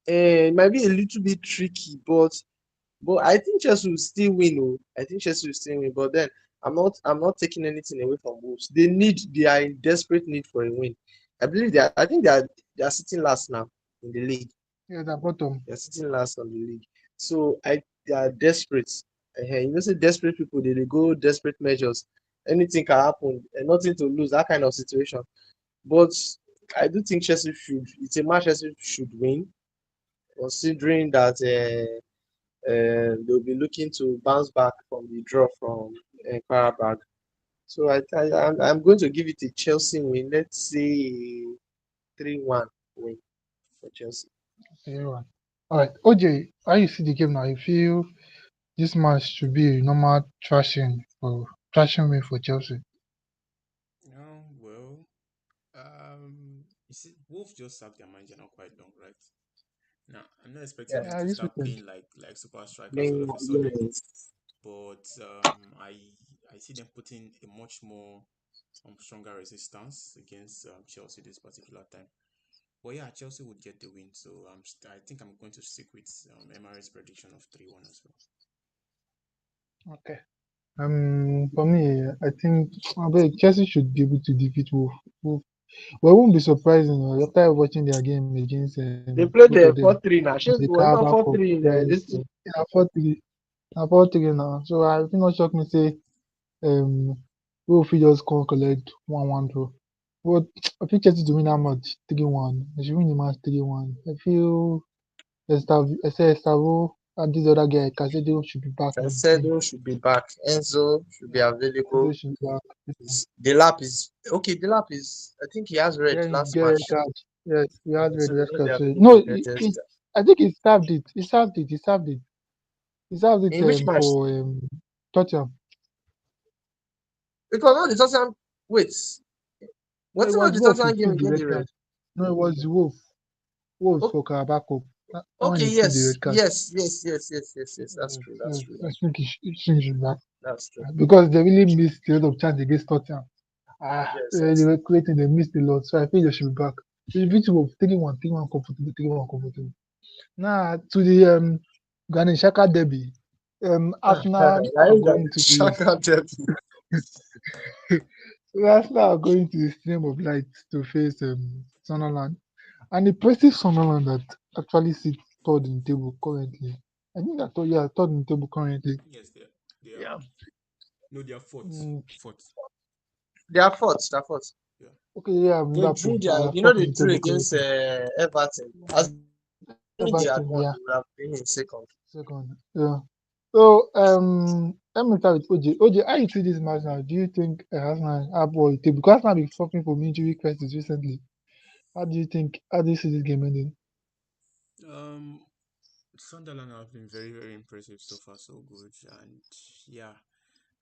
It might be a little bit tricky, but I think Chelsea will still win. Oh, I think Chelsea will still win. But then I'm not taking anything away from Wolves. They are in desperate need for a win. I think they are sitting last now in the league. Yeah, the bottom. They are sitting last on the league. So they are desperate. Say desperate people they go desperate measures. Anything can happen and nothing to lose. That kind of situation. But I do think Chelsea should. It's a match Chelsea should win, considering that. They'll be looking to bounce back from the draw from Qarabag. So I'm going to give it a Chelsea win. Let's say 3-1 win for Chelsea. Everyone. All right, OJ, how you see the game now? You feel this match should be a normal trashing win for Chelsea? Oh, well, you see, Wolves just sacked their manager not quite long, right? Now, I'm not expecting Yeah, them Yeah, to this start weekend. playing like super strikers all playing of a sudden, yes. but I see them putting a much more stronger resistance against Chelsea this particular time. But yeah, Chelsea would get the win, so I think I'm going to stick with MRS prediction of 3-1 as well. Okay. For me, I think I beg Chelsea should be able to defeat Wolf. But it won't be surprising after watching their game against They both played of the them 4-3 now. in the Was Carabao not Cup. 4-3 in Yeah, this thing. yeah, 4-3, 4-3 now. So I think not shock me say um Wolf fit just come collect 1-1 draw. But I think Chelsea to win that match 3-1. They should win the match 3-1. I feel Estavo And this other guy, Casedo, should be back in the team. Caicedo should be back. Enzo should be Casedo available. should be back. Delap is okay. Delap is. I think he has red Yeah, he last get red match, card. Yes, he has so red he won't be card. So, available no, against. I think he served it. He served it. He served it. He served it In which match? for Tottenham. It was not the Tottenham. Wait, No, was it it not was the Wolf who Tottenham game took he the gave red the red? card. No, it was Wolf. Wolves Oh, for Carabao Cup. That one okay, he took the yes, red card. yes, yes, yes, yes, yes, yes. That's Yes, true. That's yes. true. I That's think he should be back that's true. because they really missed a lot of chance against Tottenham. Yes, They yes. were creating, they missed a lot. So I think they should be back. The beauty of 3-1, 3-1 comfortable, 3-1 comfortable. Now to the Granit Xhaka derby. Arsenal I are think that going to the Shaka Derby. Arsenal are going to the Stadium of Light to face Sunderland. And the impressive Sunderland that actually sits third in the table currently. I think that yeah, third in the table currently. Yes, they are. Yeah. No, they are fourth. Mm, Fourth. They are fourth. They are fourth. okay, Yeah. yeah, Liverpool. They They drew are their. fourth in You the know, table they drew currently. against Everton. As they win, they had won. They would Everton, have yeah, been in second. second. Yeah. So let me start with OJ. OJ, how you see this match now? Do you think Arsenal have what it take? Because Arsenal been suffering from injury crisis recently. How do you see this game ending? Um, Sunderland have been very, very impressive so far, so good. And yeah,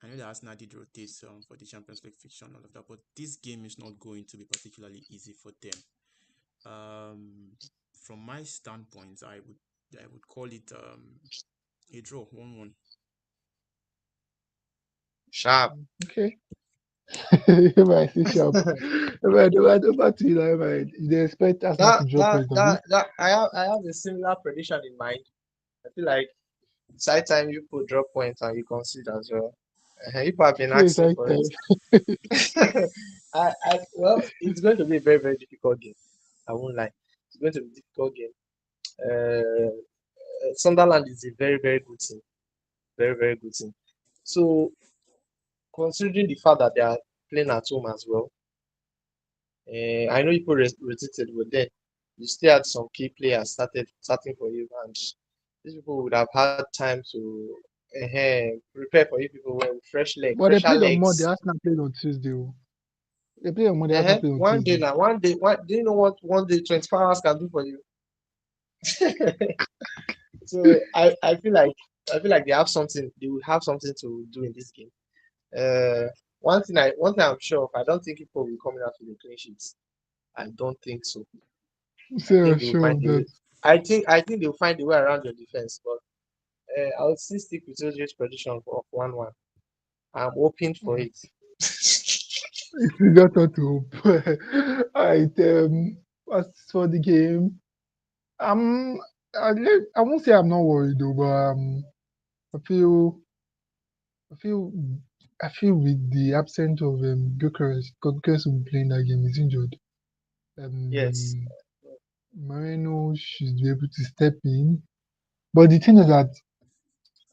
I know that Arsenal did rotate for the Champions League fixture and all of that, but this game is not going to be particularly easy for them. Um, from my standpoint, I would call it a draw, 1-1. Sharp. Okay. My say sharp. Over to you, like, man. They expect Arsenal That to drop that points, Abi. that that I have a similar prediction in mind. I feel like side time you put drop points and you concede as well. People have been So it's asking like for it. time. Well, it's going to be a very, very difficult game. I won't lie. It's going to be a difficult game. Sunderland is a very, very good team. Very, very good team. So, considering the fact that they are playing at home as well, I know people rotated, but then you still had some key players starting for you, and these people would have had time to prepare for you people with But they fresher played on Monday. legs. Arsenal played on Tuesday. Oh. They played on Monday. Arsenal played on One day Tuesday. now, one day. Do you know what one day 24 hours can do for you? So I feel like they will have something to do in this game. Uh, one thing I'm sure of, I don't think people will be coming out with a clean sheets. I don't think so. I So think they will sure find of the way. that. I think they'll find the way around your defense, but I would still stick with OJ's prediction of 1-1. I'm hoping for it. It's just not to hope. Alright. As for the game, um, I won't say I'm not worried though, but I feel, I feel, I feel with the absence of Bucharest, because Bucharest will be playing that game, is injured. Yes. Um, Moreno should be able to step in, but the thing is that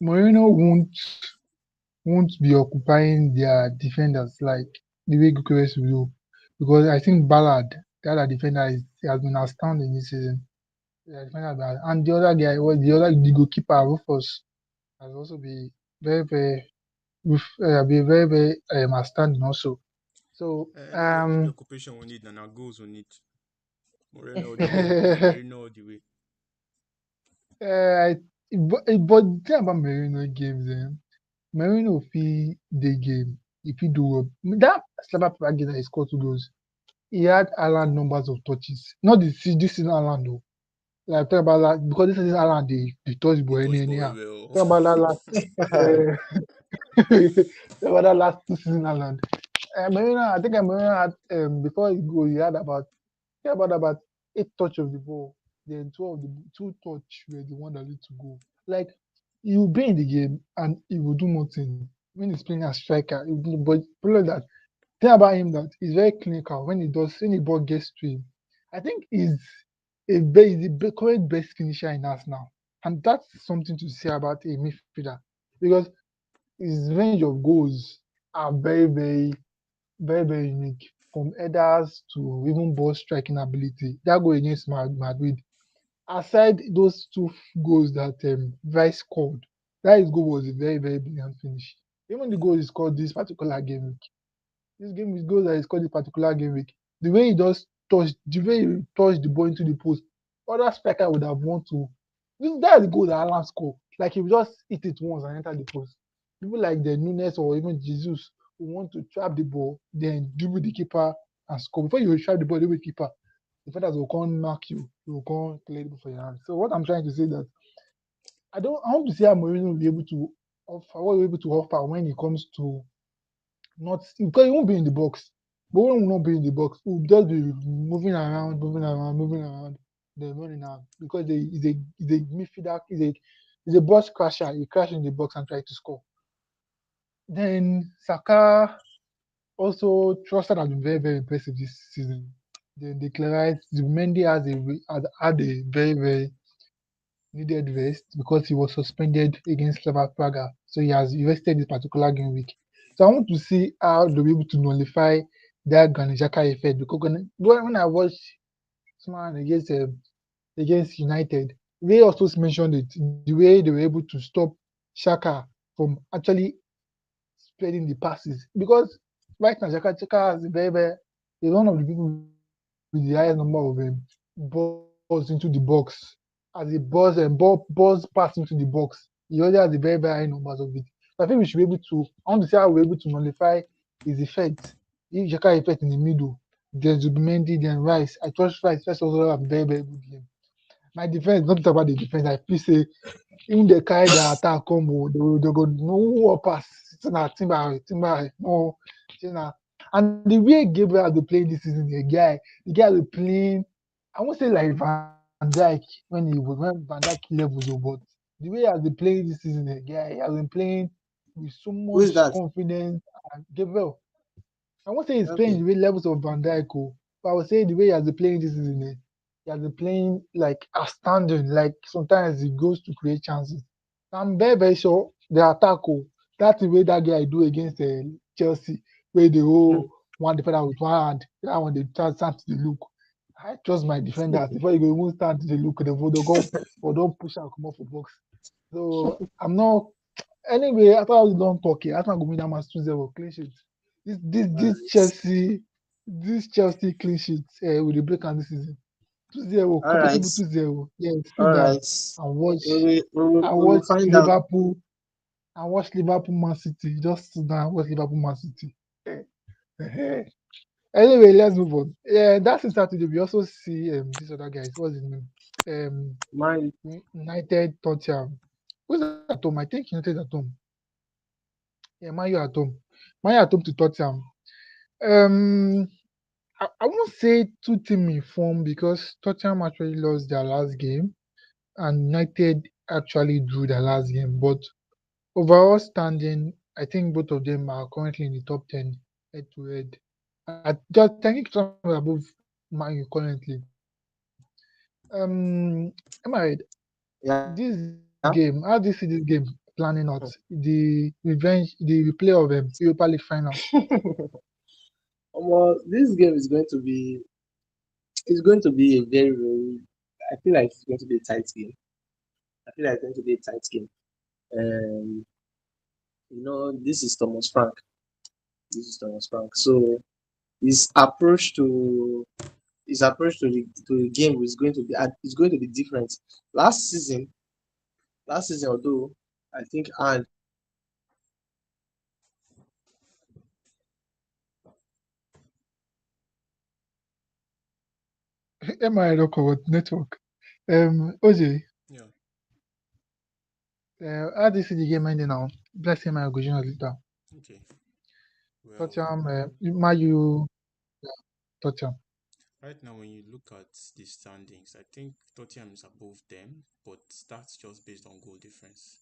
Moreno won't be occupying their defenders like the way Bucharest will do, because I think Ballard, the other defender, has been outstanding this season. The defender, and the other guy, the goalkeeper Rufus, has also been very very be very very outstanding also. So Any occupation we need and our goals we need. Moreno all the way. Merino all the way. I, but the thing about Merino games, Merino fit dey game, e fit do well. Dat Slava game that he scored 2 goals, he had Haaland numbers of touches. Not this season Haaland o. Like I'm talking about because this season Haaland dey touch He ball touch ball anyhow. well, well. Talking about dat last talking about dat last 2 season Haaland. Merino, I think Merino had before he go he had about 8 touch of the ball. Then two touch were the one that lead to goal. Like he will be in the game and he will do nothing when he's playing as striker. But problem that thing about him that he's very clinical when the ball gets to him. I think he's the current best finisher in us now, and that's something to say about a midfielder because his range of goals are very very unique from headers to even ball striking ability. That goal against Madrid, aside those two goals that Rice scored, that his goal was a very, very brilliant finish. Even the Yeah. goal he scored this particular game week, this game his goal that he scored this particular game week, the way he just touched, the way he touched the ball into the post, other striker would have want to. That's the goal that Alan scored. Like he just hit it once and enter the post. People like the Nunes or even Jesus who want to trap the ball, then dribble the keeper and score. Before you trap the ball, dribble the keeper, the fighters will come mark you, they will come clear it for your hand. So what I'm trying to say that I want to see how Mourinho will be able to offer what he'll be able to offer when it comes to not because he won't be in the box. But when we will not be in the box, we'll just be moving around, then running out. Because he's a midfielder, he's a box crasher. He crash in the box and try to score. Then Saka also Trossard has been very, very impressive this season. Then Declarize Mendy had a very, very needed rest because he was suspended against Slava Praga. So he has rested this particular game week. So I want to see how they'll be able to nullify that Granit Xhaka effect because when I watched someone against United, they also mentioned it the way they were able to stop Shaka from actually spreading the passes because right now Xhaka has a very, very is one of the people with the highest number of balls into the box as a balls pass into the box. He already has a very, very high numbers of it. So I think we should be able to. I want to see how we're able to nullify his effect. If Xhaka effect in the middle, there's Zubimendi, then Rice. I trust Rice. Rice also have a very, very good game. My defense, not talk about the defense. I feel say even the carry their attack combo, they go no war pass. It's not Timber, no, it's not. And the way Gabriel has been playing this season, the guy has been playing. I won't say like Van Dijk when Van Dijk levels, but the way he has been playing this season, he has been playing with so Who is much that? confidence. And Gabriel, I won't say he's playing Okay. the way levels of Van Dijk, but I would say the way he has been playing this season, he has been playing like outstanding. Like sometimes he goes to create chances. I'm very, very sure the attack, that's the way that guy do against Chelsea, where they Hmm. hold one defender with one hand, that one they try stand to the look. I trust my defenders. Before you go even stand to the look, they go or don't push and come off the box. So I'm not. Anyway, after I was done talking, Arsenal go win that match 2-0 clean sheet. This Alright. Chelsea clean sheet with the break on this season. 2-0, Alright. comfortable 2-0. Yeah, sit down Alright. and We will watch find out. Liverpool and watch Liverpool Man City. Just sit down and watch Liverpool Man City. Anyway, let's move on. Yeah, that's in Saturday. We also see this other guys. What's his name? Um, Mine. United Tottenham. Who's at home? I think United at home. Yeah, Man U at home. Man U at home to Tottenham. Um, I won't say two team in form because Tottenham actually lost their last game and United actually drew their last game. But overall standing, I think both of them are currently in the top 10 head to head. Just thanking Tottenham is above Man U currently. Am I right? Yeah. This game, how do you see this game planning out? The revenge, the replay of Europa League final. Well, this game is going to be. It's going to be a very, very. I feel like it's going to be a tight game. I feel like it's going to be a tight game. Um, this is Thomas Frank. This is Thomas Frank. So his approach to the game is going to be different. Last season, although I think and Am I right? What network? OJ, Yeah. how do you see the game ending now? Let's say my question later. Okay. Well, Tottenham, Man U, Tottenham. right now when you look at the standings, I think Tottenham is above them, but that's just based on goal difference.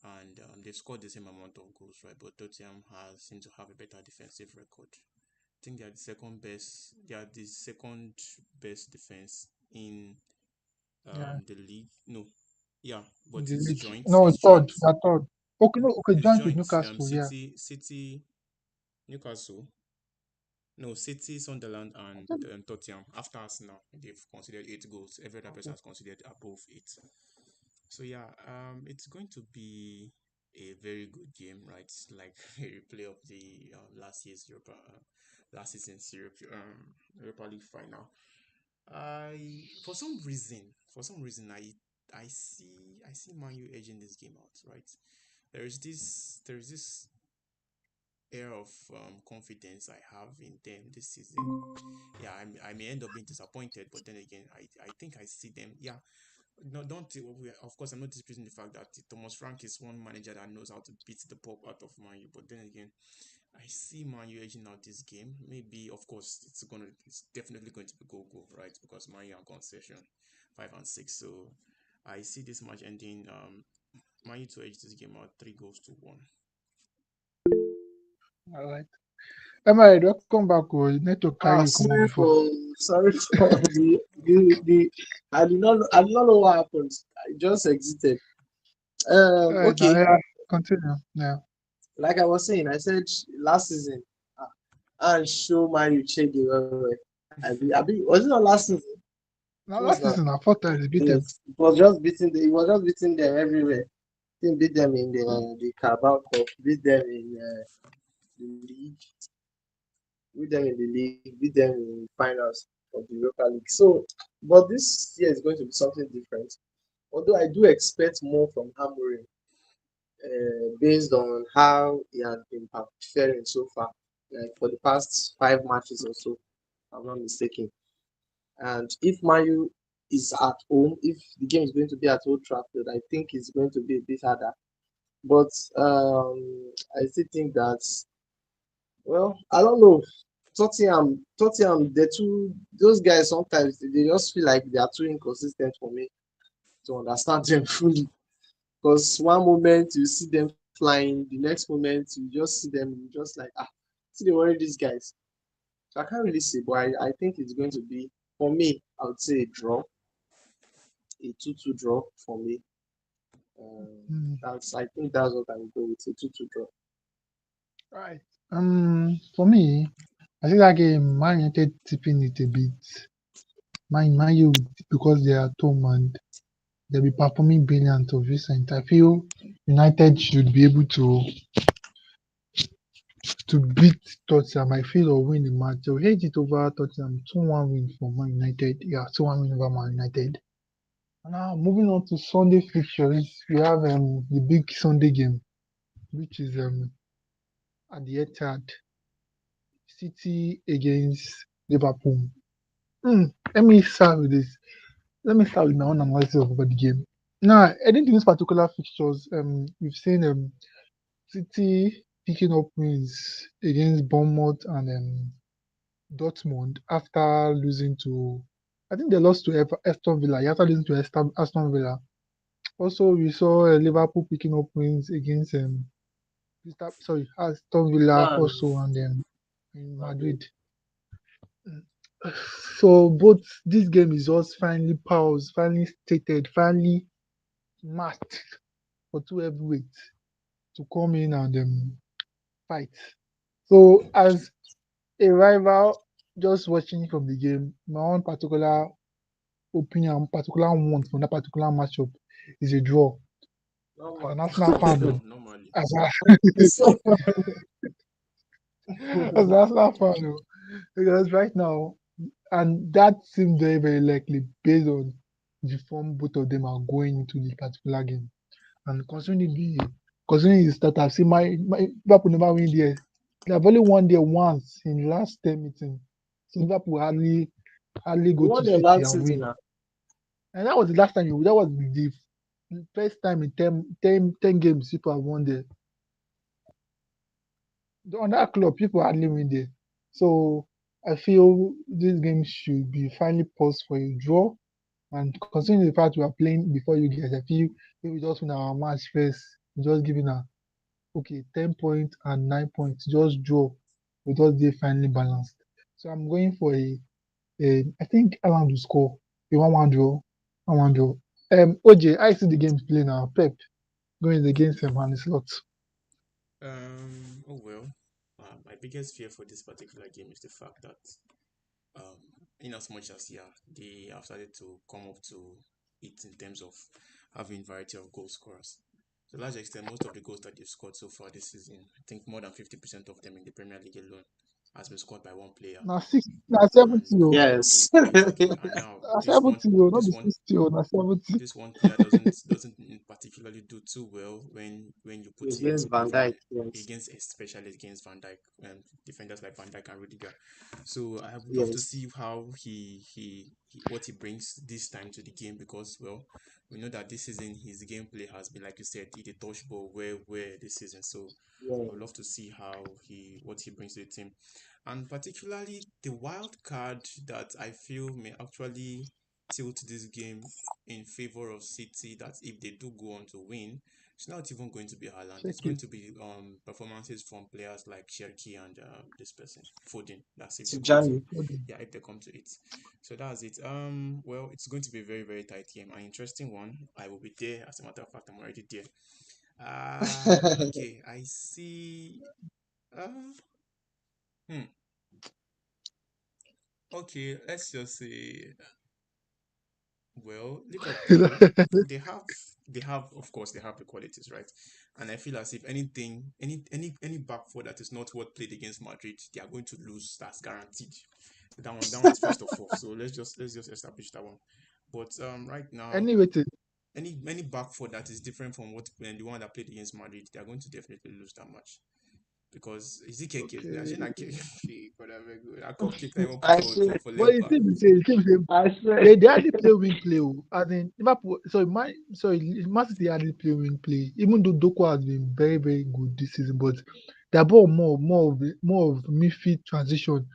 And they've scored the same amount of goals, right? But Tottenham has seem to have a better defensive record. I think they are the second best. They are the second best defense in Yeah, the league. No, yeah, in but the it's league. joint. No, It's third. joint. They are third. Okay, no, okay, It's joint with joint. Newcastle. Yeah, City, Newcastle. No, City, Sunderland, and I Tottenham. After Arsenal, they've considered 8 goals. Every other person has considered above 8. So yeah, it's going to be a very good game, right? Like a replay of the last season's Europa League final. For some reason, I see Man U edging this game out, right? There is this air of confidence I have in them this season. Yeah, I may end up being disappointed, but then again, I think I see them. Yeah, no, don't of course I'm not disputing the fact that Thomas Frank is one manager that knows how to beat the pop out of Man U. But then again, I see Man U edging out this game. Maybe of course it's definitely going to be goal, right? Because Man U are concession 5 and 6. So I see this match ending Man U to edge this game out 3 goals to 1. all right. Emma, welcome back. Oh, you need to carry you come on Sorry before. for the I did not know what happened. I just exited. All right, now Okay, yeah, continue. Yeah. like I was saying, I said last season, and show Mario Chege well. Was it not last season? It Now was last not. season, I thought I beat them. Yes, it was just beating them everywhere. He beat them in the Carabao Cup, beat them in the league, beat them in the league, beat them in finals of the Europa League. So, but this year is going to be something different. Although I do expect more from Hamorim, based on how he has been faring so far, like for the past 5 matches or so, if I'm not mistaken. And if Mayu is at home, if the game is going to be at Old Trafford, I think it's going to be a bit harder. But I still think that, well, I don't know. Tottenham, those guys sometimes they just feel like they are too inconsistent for me to understand them fully. Because one moment you see them flying, the next moment you just see them, you just like, see they worry these guys. So I can't really say, but I think it's going to be, for me, I would say a draw, a 2-2 draw for me. Hmm. I think that's what I would go with, a 2-2 draw. Right. For me, I think that game, Man United tipping it a bit. Man U, because they are at home and they'll be performing brilliant of recent. I feel United should be able to beat Tottenham. I feel or win the match. They'll hate it over Tottenham. 2-1 win for Man United. Yeah, 2-1 win over Man United. And now moving on to Sunday fixtures, we have the big Sunday game, which is at the Etihad, City against Liverpool. Let me start with this. Let me start with my own analysis of the game. Now, heading to these particular fixtures, we've seen City picking up wins against Bournemouth and Dortmund after losing to, I think they lost to Aston Villa. After losing to Aston Villa. Also, we saw Liverpool picking up wins against Aston Villa Man, also and in Madrid. Madrid. So both this game is just finally paused, finally stated, finally matched for two heavyweights to come in and fight. So as a rival, just watching from the game, my own particular opinion, particular want from that particular matchup is a draw. As Normal. an Arsenal fan, though, Normally. as, So, as an Arsenal fan, though, because right now, and that seems very, very likely based on the form both of them are going into this particular game. And considering the start, I've seen my Liverpool never win there. They have only won there once in the last 10 meetings. So Liverpool hardly we go won to them City last and season win. now. And that was the last time that was the first time in ten games people have won there. On that club, people hardly win there. So I feel this game should be finally paused for a draw. And considering the fact we are playing before you guys, I feel if we just win our match first, just giving a okay 10 points and 9 points, just draw. We just be finally balanced. So I'm going for I think Alan will score a 1-1 draw. 1-1 draw. OJ, I see the games play now. Pep going against Hannes Slot. Oh well. my biggest fear for this particular game is the fact that um, in as much as yeah, they have started to come up to it in terms of having variety of goal scorers. To a large extent, most of the goals that they've scored so far this season, I think more than 50% of them in the Premier League alone has been scored by one player. Now 6, now And 70 oh. Yes. exactly, and now Na 70 oh, not this be one 60 oh, na 70. this one player doesn't particularly do too well when you put him Against Van with Dijk, yes. against, especially against Van Dijk and defenders like Van Dijk and Rudiger. So I would love to Yes. see how he what he brings this time to the game, because well, we know that this season his gameplay has been, like you said, he did touch ball where this season. So I would Yeah. love to see how he what he brings to the team, and particularly the wild card that I feel may actually tilt this game in favor of City, that if they do go on to win, it's not even going to be Haaland. It's Check going it. to be performances from players like Cherki and this person Foden. That's if they come to Tijani. yeah, if they come to it. So that's it. Well, it's going to be a very very tight game, an interesting one. I will be there. As a matter of fact, I'm already there. Okay. I see. Uh, hmm. Okay. Let's just say, well, Liverpool, they have, of course, they have the qualities, right? And I feel as if anything, any back four that is not what played against Madrid, they are going to lose. That's guaranteed. That one is first of all. So let's just establish that one. But right now, Anyway, it is. any back four that is different from what the one that played against Madrid, they are going to definitely lose that match. Because is it cake? Okay. Imagine a cake. God, I very good. A cupcake that I want to put I for swear. for But left the back. thing is, the thing is, I swear. they hardly play wing play. Oh. As in Liverpool, Man City hardly play wing play. Even though Doku has been very very good this season, but their ball more of midfield transition.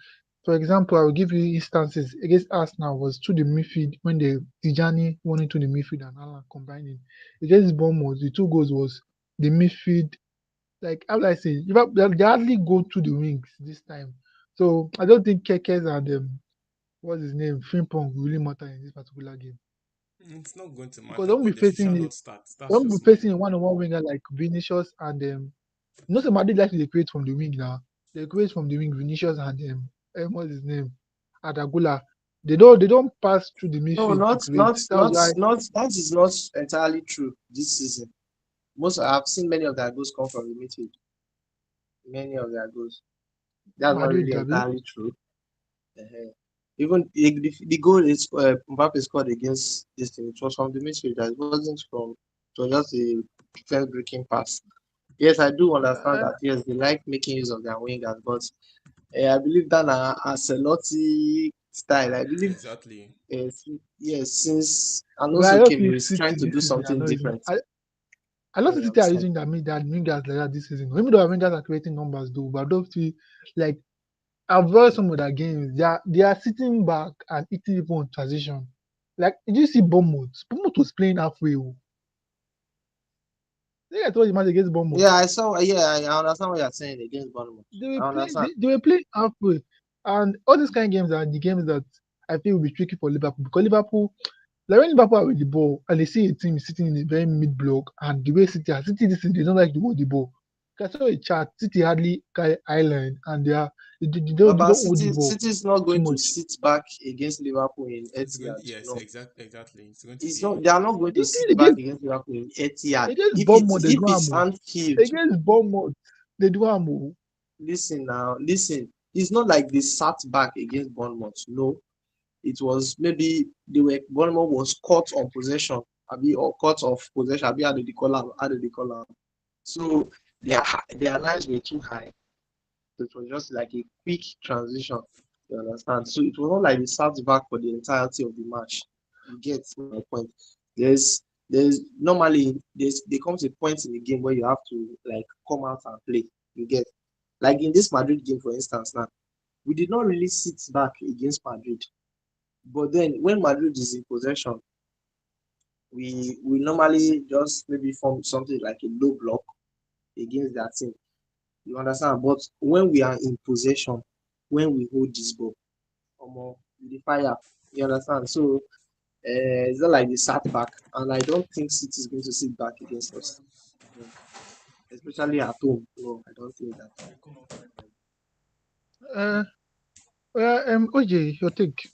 For example, I will give you instances against Arsenal was through the midfield when the Tijani went into the midfield and Alan combining. Against Bournemouth, the two goals was the midfield. Like how do I say, they hardly go to the wings this time. So I don't think Kekes and what's his name, Frimpong will really matter in this particular game It's not going to because matter, but they should not start. they That's won't be just my. facing a one-on-one winger like Vinicius and you know Madrid like to create from the wing now. They create from the wing Vinicius and what's his name, Adagula. They don't pass through the No, midfield to not create. not That's not why not that is not entirely true this season. Most I've seen many of their goals come from the midfield. Many of their goals. That's not Madrid really Gabi. entirely true. uh Even the goal is Mbappe scored against this team. It was from the midfield. It wasn't from. It was just a defense breaking pass. Yes, I do understand Uh, that. Yes, they like making use of their wingers, but I believe that Ancelotti style. I believe Exactly. yes, since but I Alonso don't came, he think was trying City to this do season are something not using. different. I don't Yeah, think you City are understand? using that wingers like that this season. Even though our wingers are creating numbers though, but I don't feel like I've watched some of their games. They are sitting back and eating people on transition. Like, did you see Bournemouth? Bournemouth was playing halfway. Oh. I think I told you match against Bournemouth. Yeah, I saw. Yeah, I understand what you're saying against Bournemouth. They were I playing. understand. They were playing halfway, and all these kind of games are the games that I feel will be tricky for Liverpool because Liverpool, like when Liverpool are with the ball and they see a team sitting in a very mid block and the way City this is, they don't like to hold the ball. I saw a chart. City hardly carry island and they But don't hold the City ball is not too going to much. sit back against Liverpool in It's going. Etihad. Yes, No, exactly. It's going to it's be. not. They are not going to The sit thing back against against Liverpool in Etihad. against If it's Bournemouth, they if do am it's o. Anfield, Against Bournemouth, they do am o. listen now, listen. It's not like they sat back against Bournemouth. No, it was maybe Bournemouth was caught on possession, abi or caught of possession, abi how do they call am? So their lines were too high. So it was just like a quick transition. You understand? So it was not like they sat back for the entirety of the match. You get my point. There's normally there comes a point in the game where you have to like come out and play. You get like in this Madrid game, for instance. Now we did not really sit back against Madrid, but then when Madrid is in possession, we normally just maybe form something like a low block against that team. You understand? But when we are in possession, when we hold this ball, the fire. You understand? So it's not like they sat back, and I don't think City is going to sit back against us, no. Especially at home. No, I don't think that. Uh, OJ, your take.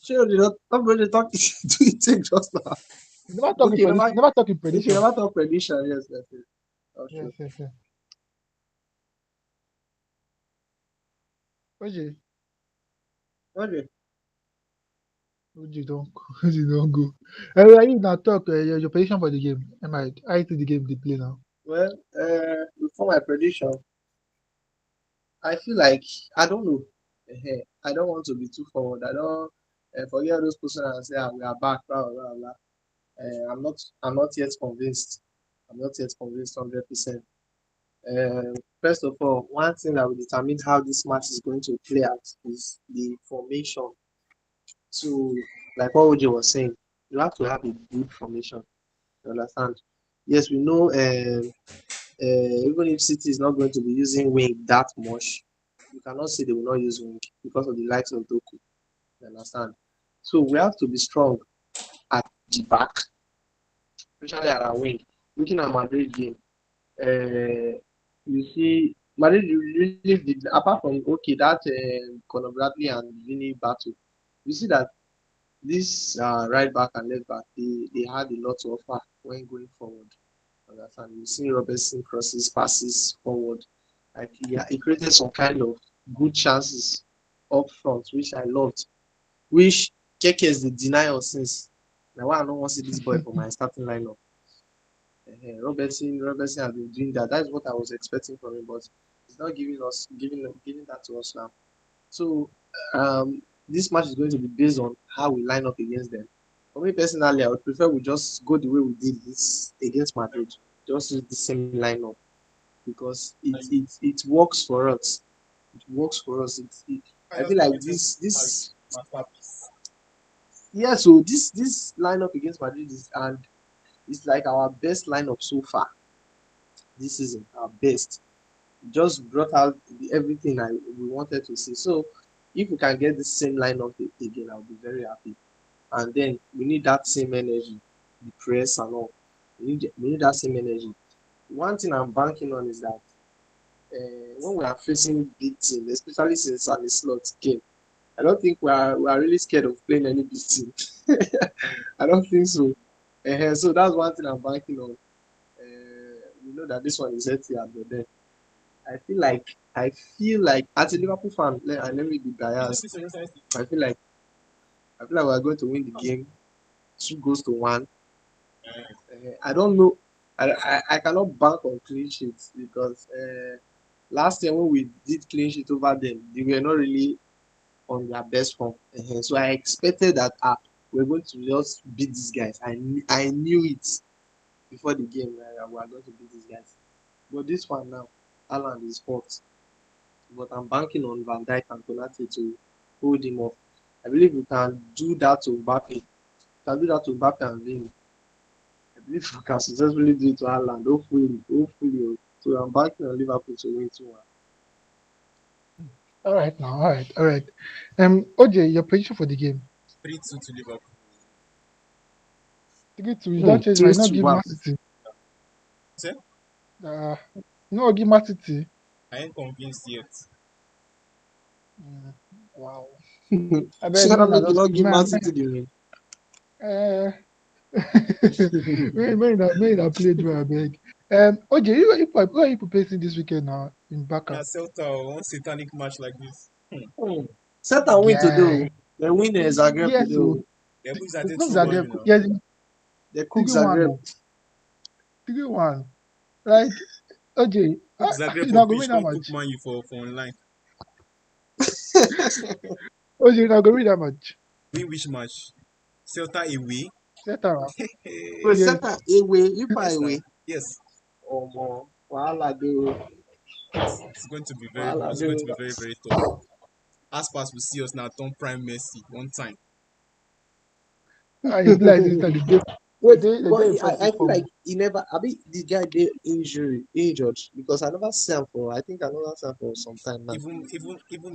Sure, you not nobody talk do it take just now. You never talk in Okay, prediction. never Never talk in okay, prediction. never talk prediction, yes, that's it. Oh Yes, sure. yes, yes. OJ, Okay. OJ don't go. OJ don't go. I you now talk your prediction for the game. Am I see the game they play now? Well, before my prediction, I feel like I don't know. I don't want to be too forward. I don't forget those person and say we are back, blah blah blah. Blah. I'm not yet convinced. I'm not yet convinced 100%. First of all, one thing that will determine how this match is going to play out is the formation. So, like what OJ was saying, you have to have a good formation. You understand? Yes, we know. Even if City is not going to be using wing that much, you cannot say they will not use wing because of the likes of Doku. You understand? So we have to be strong at the back, especially at our wing. Looking at Madrid game, you see Madrid really did apart from okay that Conor Bradley and Vini battle. You see that this right back and left back they had a lot to offer when going forward. Understand? You see Robertson crosses, passes forward. Like he created some kind of good chances up front, which I loved. Which Keke is the denial since. Now why I don't want to see this boy for my starting lineup. Robertson has been doing that. That's what I was expecting from him, but he's not giving that to us now. So this match is going to be based on how we line up against them. For me personally, I would prefer we just go the way we did this against Madrid. Just use the same lineup because it works for us. It works for us. I feel like this yeah. So this lineup against Madrid is and it's like our best lineup so far this season. Our best. Just brought out everything we wanted to see. So if we can get the same lineup again, I'll be very happy. And then we need that same energy, the press and all. We need that same energy. One thing I'm banking on is that when we are facing big teams, especially since Sally Slot came, I don't think we are really scared of playing any big team. I don't think so. So that's one thing I'm banking on. We know that this one is healthy, but then I feel like as a Liverpool fan, and let me be biased. I feel like we are going to win the game 2 goals to 1. I don't know. I cannot bank on clean sheets because last year when we did clean sheet over them, they were not really on their best form. So I expected that we're going to just beat these guys. I knew it before the game we are going to beat these guys. But this one now, Alan is hot. But I'm banking on Van Dijk and Konate to hold him off. I believe we can do that to Mbappe. We can do that to Mbappe and Vini. I believe we can successfully do it to Haaland. Hopefully. So I'm banking on Liverpool to win 2-1. All right now. All right. All right. OJ, your prediction for the game. 3-2 to Liverpool. 3-2. You don't change my. Three Not to give one. Man City. Say, No give Man City. I ain't convinced yet. Mm, wow. I beg So man. I make you just not give Man man. City the win. Uh, man, I played well. I beg. OJ, you placing this weekend now in Baka? Now Celta one satanic match like this. Hmm. Set and win today. Guy. Oh. They win Zagreb Yes, today. so Oh. Yeah, who is that? They not 2-1, Zagreb. you know. Yes, They cook 3-1. Zagreb. Oh, 3-1. Like OJ, Cook Zagreb you for not going to pitch, win that don't cook much. Man U for online. OJ, you not going to win that much. Win which match? Celta away. Set up. Wait, Hey, Yes. set away, you far yes, now. away. Yes, Oh more. Wahala dey o. it's going to be very, Wahala it's dey going o. to be very, very tough. Aspas will see us now. Turn prime Messi one time. I be like this time Wait, they but dey I impressive feel for me. like he never. I mean, the guy dey injured because I never see him for. I think I never see him for some time now. Even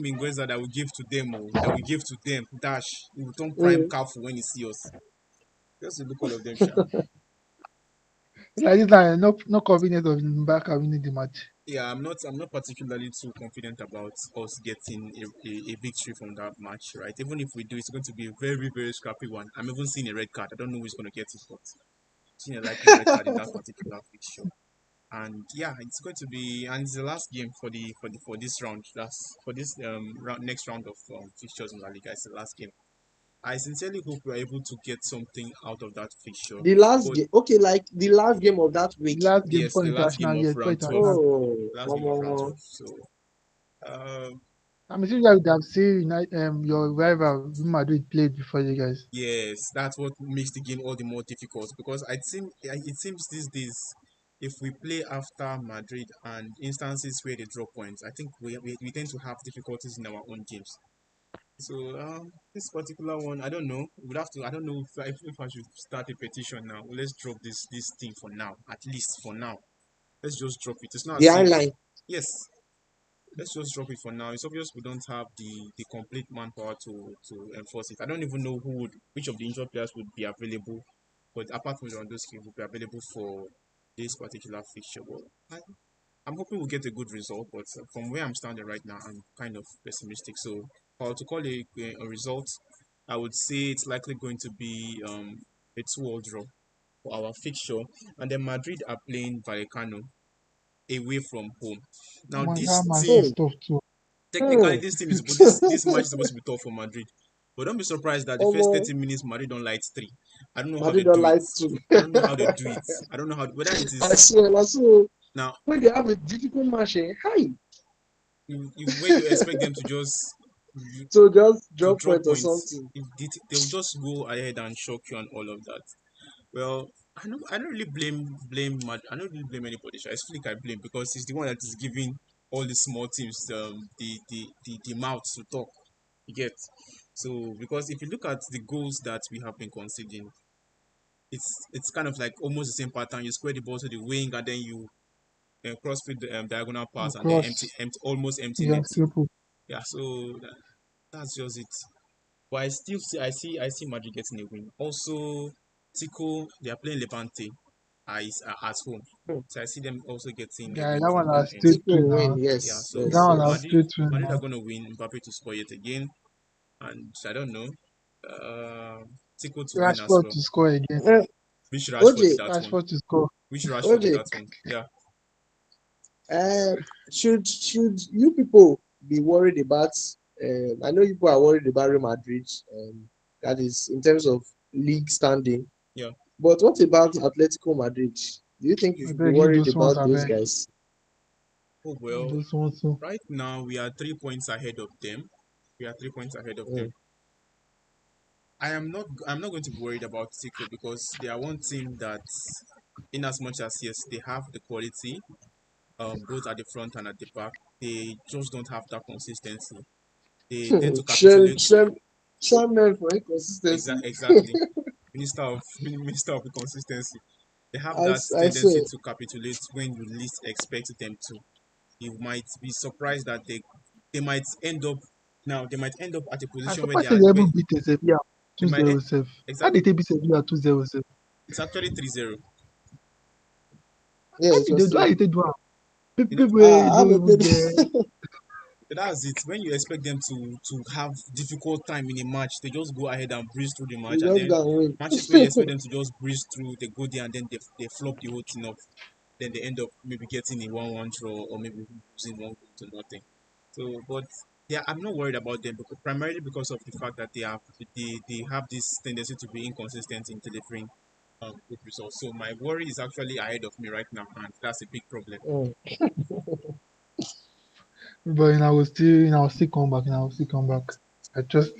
Mingueza that we give to them, oh, that we give to them, Dash, he will turn prime Mm. careful when he see us. Just to look all of them, sharp. Like this, like no confidence of Mbaka winning the match. Yeah, I'm not particularly too confident about us getting a victory from that match, right? Even if we do, it's going to be a very, very scrappy one. I'm even seeing a red card. I don't know who's going to get it, but seeing a likely red card in that particular fixture. And yeah, it's going to be, and it's the last game for this round. That's for this next round of fixtures in La Liga. It's the last game. I sincerely hope we're able to get something out of that fixture. The last But game, okay, like the last game of that The week. last game yes, for the last game international, of yes, for round 12. international. Oh, Last game of round omo. 12. So um, I'm assuming that would have seen your rival Real Madrid played before you guys. yes, that's what makes the game all the more difficult because it seems these days if we play after Madrid and instances where they drop points, I think we tend to have difficulties in our own games. So this particular one, I don't know. We'd have to. I don't know if I should start a petition now. Let's drop this thing for now. At least for now, let's just drop it. It's not The as if highline. yes, let's just drop it for now. It's obvious we don't have the complete manpower to enforce it. I don't even know which of the injured players would be available, but apart from Lewandowski, would be available for this particular fixture. But I'm hoping we'll get a good result. But from where I'm standing right now, I'm kind of pessimistic. So, if I were to call a result, I would say it's likely going to be a 2-all draw for our fixture, and then Madrid are playing Vallecano away from home. Now, My this that match team Hmm. is tough too. technically Hmm. this match is supposed to be tough for Madrid. But don't be surprised that the first Omo. 30 minutes Madrid don't light three. I don't know how they Madrid don't do it. like to. I don't know how they do it. I don't know how whether it I is swear, na so now when they have a difficult match, hi, where you expect them to just so just to drop drop point or points. something. They'll just go ahead and shock you and all of that. Well, I don't really I don't really blame anybody. I Flick I blame because he's the one that is giving all the small teams the mouth to talk. You get so because if you look at the goals that we have been conceding, it's kind of like almost the same pattern. You square the ball to the wing and then you crossfit the diagonal pass and then Cross, almost empty yeah, net. triple. Yeah, so that's just it. But I still see Madrid getting a win. Also, Tico they are playing Levante at home, Hmm. so I see them also getting a Yeah, win that from one that has end. straight Tico win win, now. Yeah, yes, That yes, so one has yes. straight win Madrid are now. gonna win. Mbappe to score it again, and I don't know. Uh, Tico to win as Rashford well. to score again. Which Rashford with OJ, that one? Rashford to score. Which Rashford with OJ, that one? Yeah. uh, should you people be worried about? I know people are worried about Real Madrid, that is in terms of league standing. Yeah. But what about Atletico Madrid? Do you think you I should be beg leave worried those ones, about I those beg. guys? Oh Leave well. those ones too. Right now we are 3 points ahead of them. We are 3 points ahead of them. Mm. I'm not going to be worried about Tico because they are one team that, in as much as yes, they have the quality, both at the front and at the back, they just don't have that consistency. They tend to Shame, capitulate. shame, shame men for inconsistency. Exactly. Minister of Consistency. They have that I tendency swear. to capitulate when you least expect them to. You might be surprised that they might end up now. They might end up at a I'm position where they surprised say are they where even beat Sevilla they might 2-0 sef. How they exactly. take beat Sevilla 2-0 sef? It's actually 3-0. Yeah, How it did was they do? How three. did they do am? You know, People wey I no have a even baby. get that's it. When you expect them to have difficult time in a match, they just go ahead and breeze through the match, You and just then go and matches where you win. expect them to just breeze through, they go there and then they flop the whole thing up. Then they end up maybe getting a 1-1 draw or maybe losing 1 goal to nothing. So, but yeah, I'm not worried about them because primarily because of the fact that they have this tendency to be inconsistent in delivering good results. So my worry is actually ahead of me right now, and that's a big problem. Mm. but I will still come back and I will still come back. I trust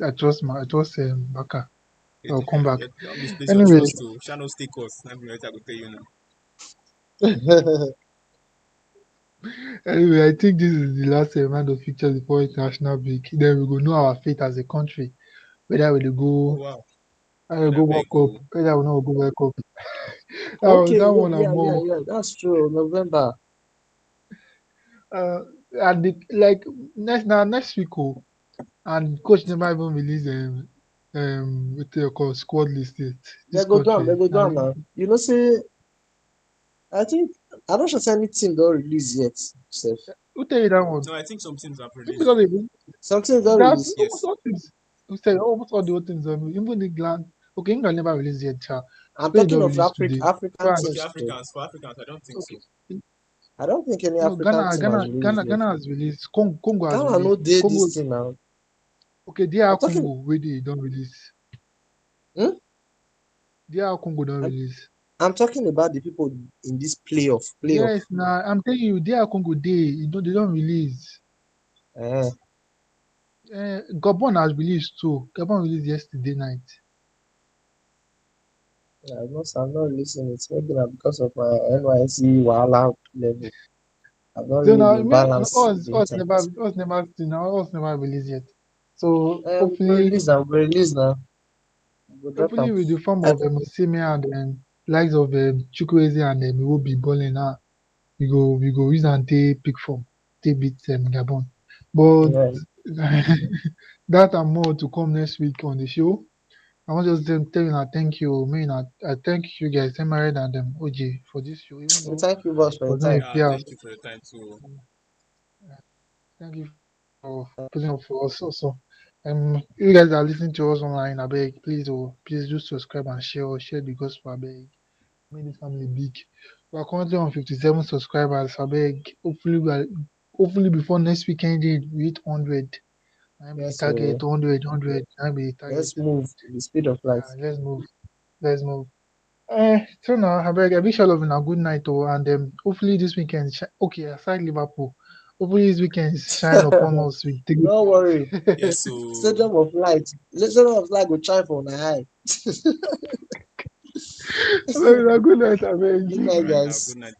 Baka. I'll come back. Don't misplace your Anyway, trust to Shano stay course. That's what I will tell you now. anyway, I think this is the last round of fixtures before international break. Then we go know our fate as a country. Whether we dey Oh go wow. whether we I go beg World Cup, go. whether we no go World Cup. Okay, That yeah, one and yeah, yeah, more. yeah. That's true. November. Uh, and like next week, oh, and coach never even release what they call squad list yet. They This go down. They country, go now down now. You know, say I think I don't sure say any team don't release yet. Sef. Who tell you that one? No, I think some teams have People released don't though. even. Some teams don't That's release. almost Yes. all things. Who say almost all the old things. Even England. Okay, England never released yet. Cha. I'm Spain talking don't of release today. African France. Okay, teams too. Africans. For Africans, I don't think so. Okay. I don't think any No, African team has released yet. Ghana has released. Congo has Ghana no released. dey Congo. this thing now. Okay, I'm DR talking. Congo where they don't release. Hmm? DR Congo don't I'm, release. I'm talking about the people in this playoff. Yes, now I'm telling you, DR Congo they don't release. Eh, Gabon has released too. Gabon released yesterday night. I'm not releasing it. Maybe na because of my NYC wahala level. I've not So really now been me, balanced with the internet. us never released yet. So Go release now. Go release now. Go drop hopefully am. with the form I, of Osimhen and likes of Chukwueze and Iwobi balling now, we go use and take pick form, take beat Gabon. But yeah, that and more to come next week on the show. I want to just tell you now, thank you, me, I thank you guys, Emery and OJ for this show, even though thank you, boss, for it your was not a time. Yeah, fair. thank you for your time too. Thank you for putting up for us also. You guys are listening to us online. I beg, please do subscribe and share the gospel. I beg, make this family big. We are currently on 57 subscribers. I beg, hopefully before next weekend, we hit 100. I be the Yes, target so 100. I be the target. let's move the speed of light. Let's move. Let's move. So now, I beg, I wish all of you a good night, oh, and hopefully this weekend, okay, aside Liverpool, hopefully this weekend shine upon us with three Don't worry. points. Yes, so Stadium of light. Stadium of light will shine for my eye. Well, good night, I beg. Good all night, right now, guys. good night.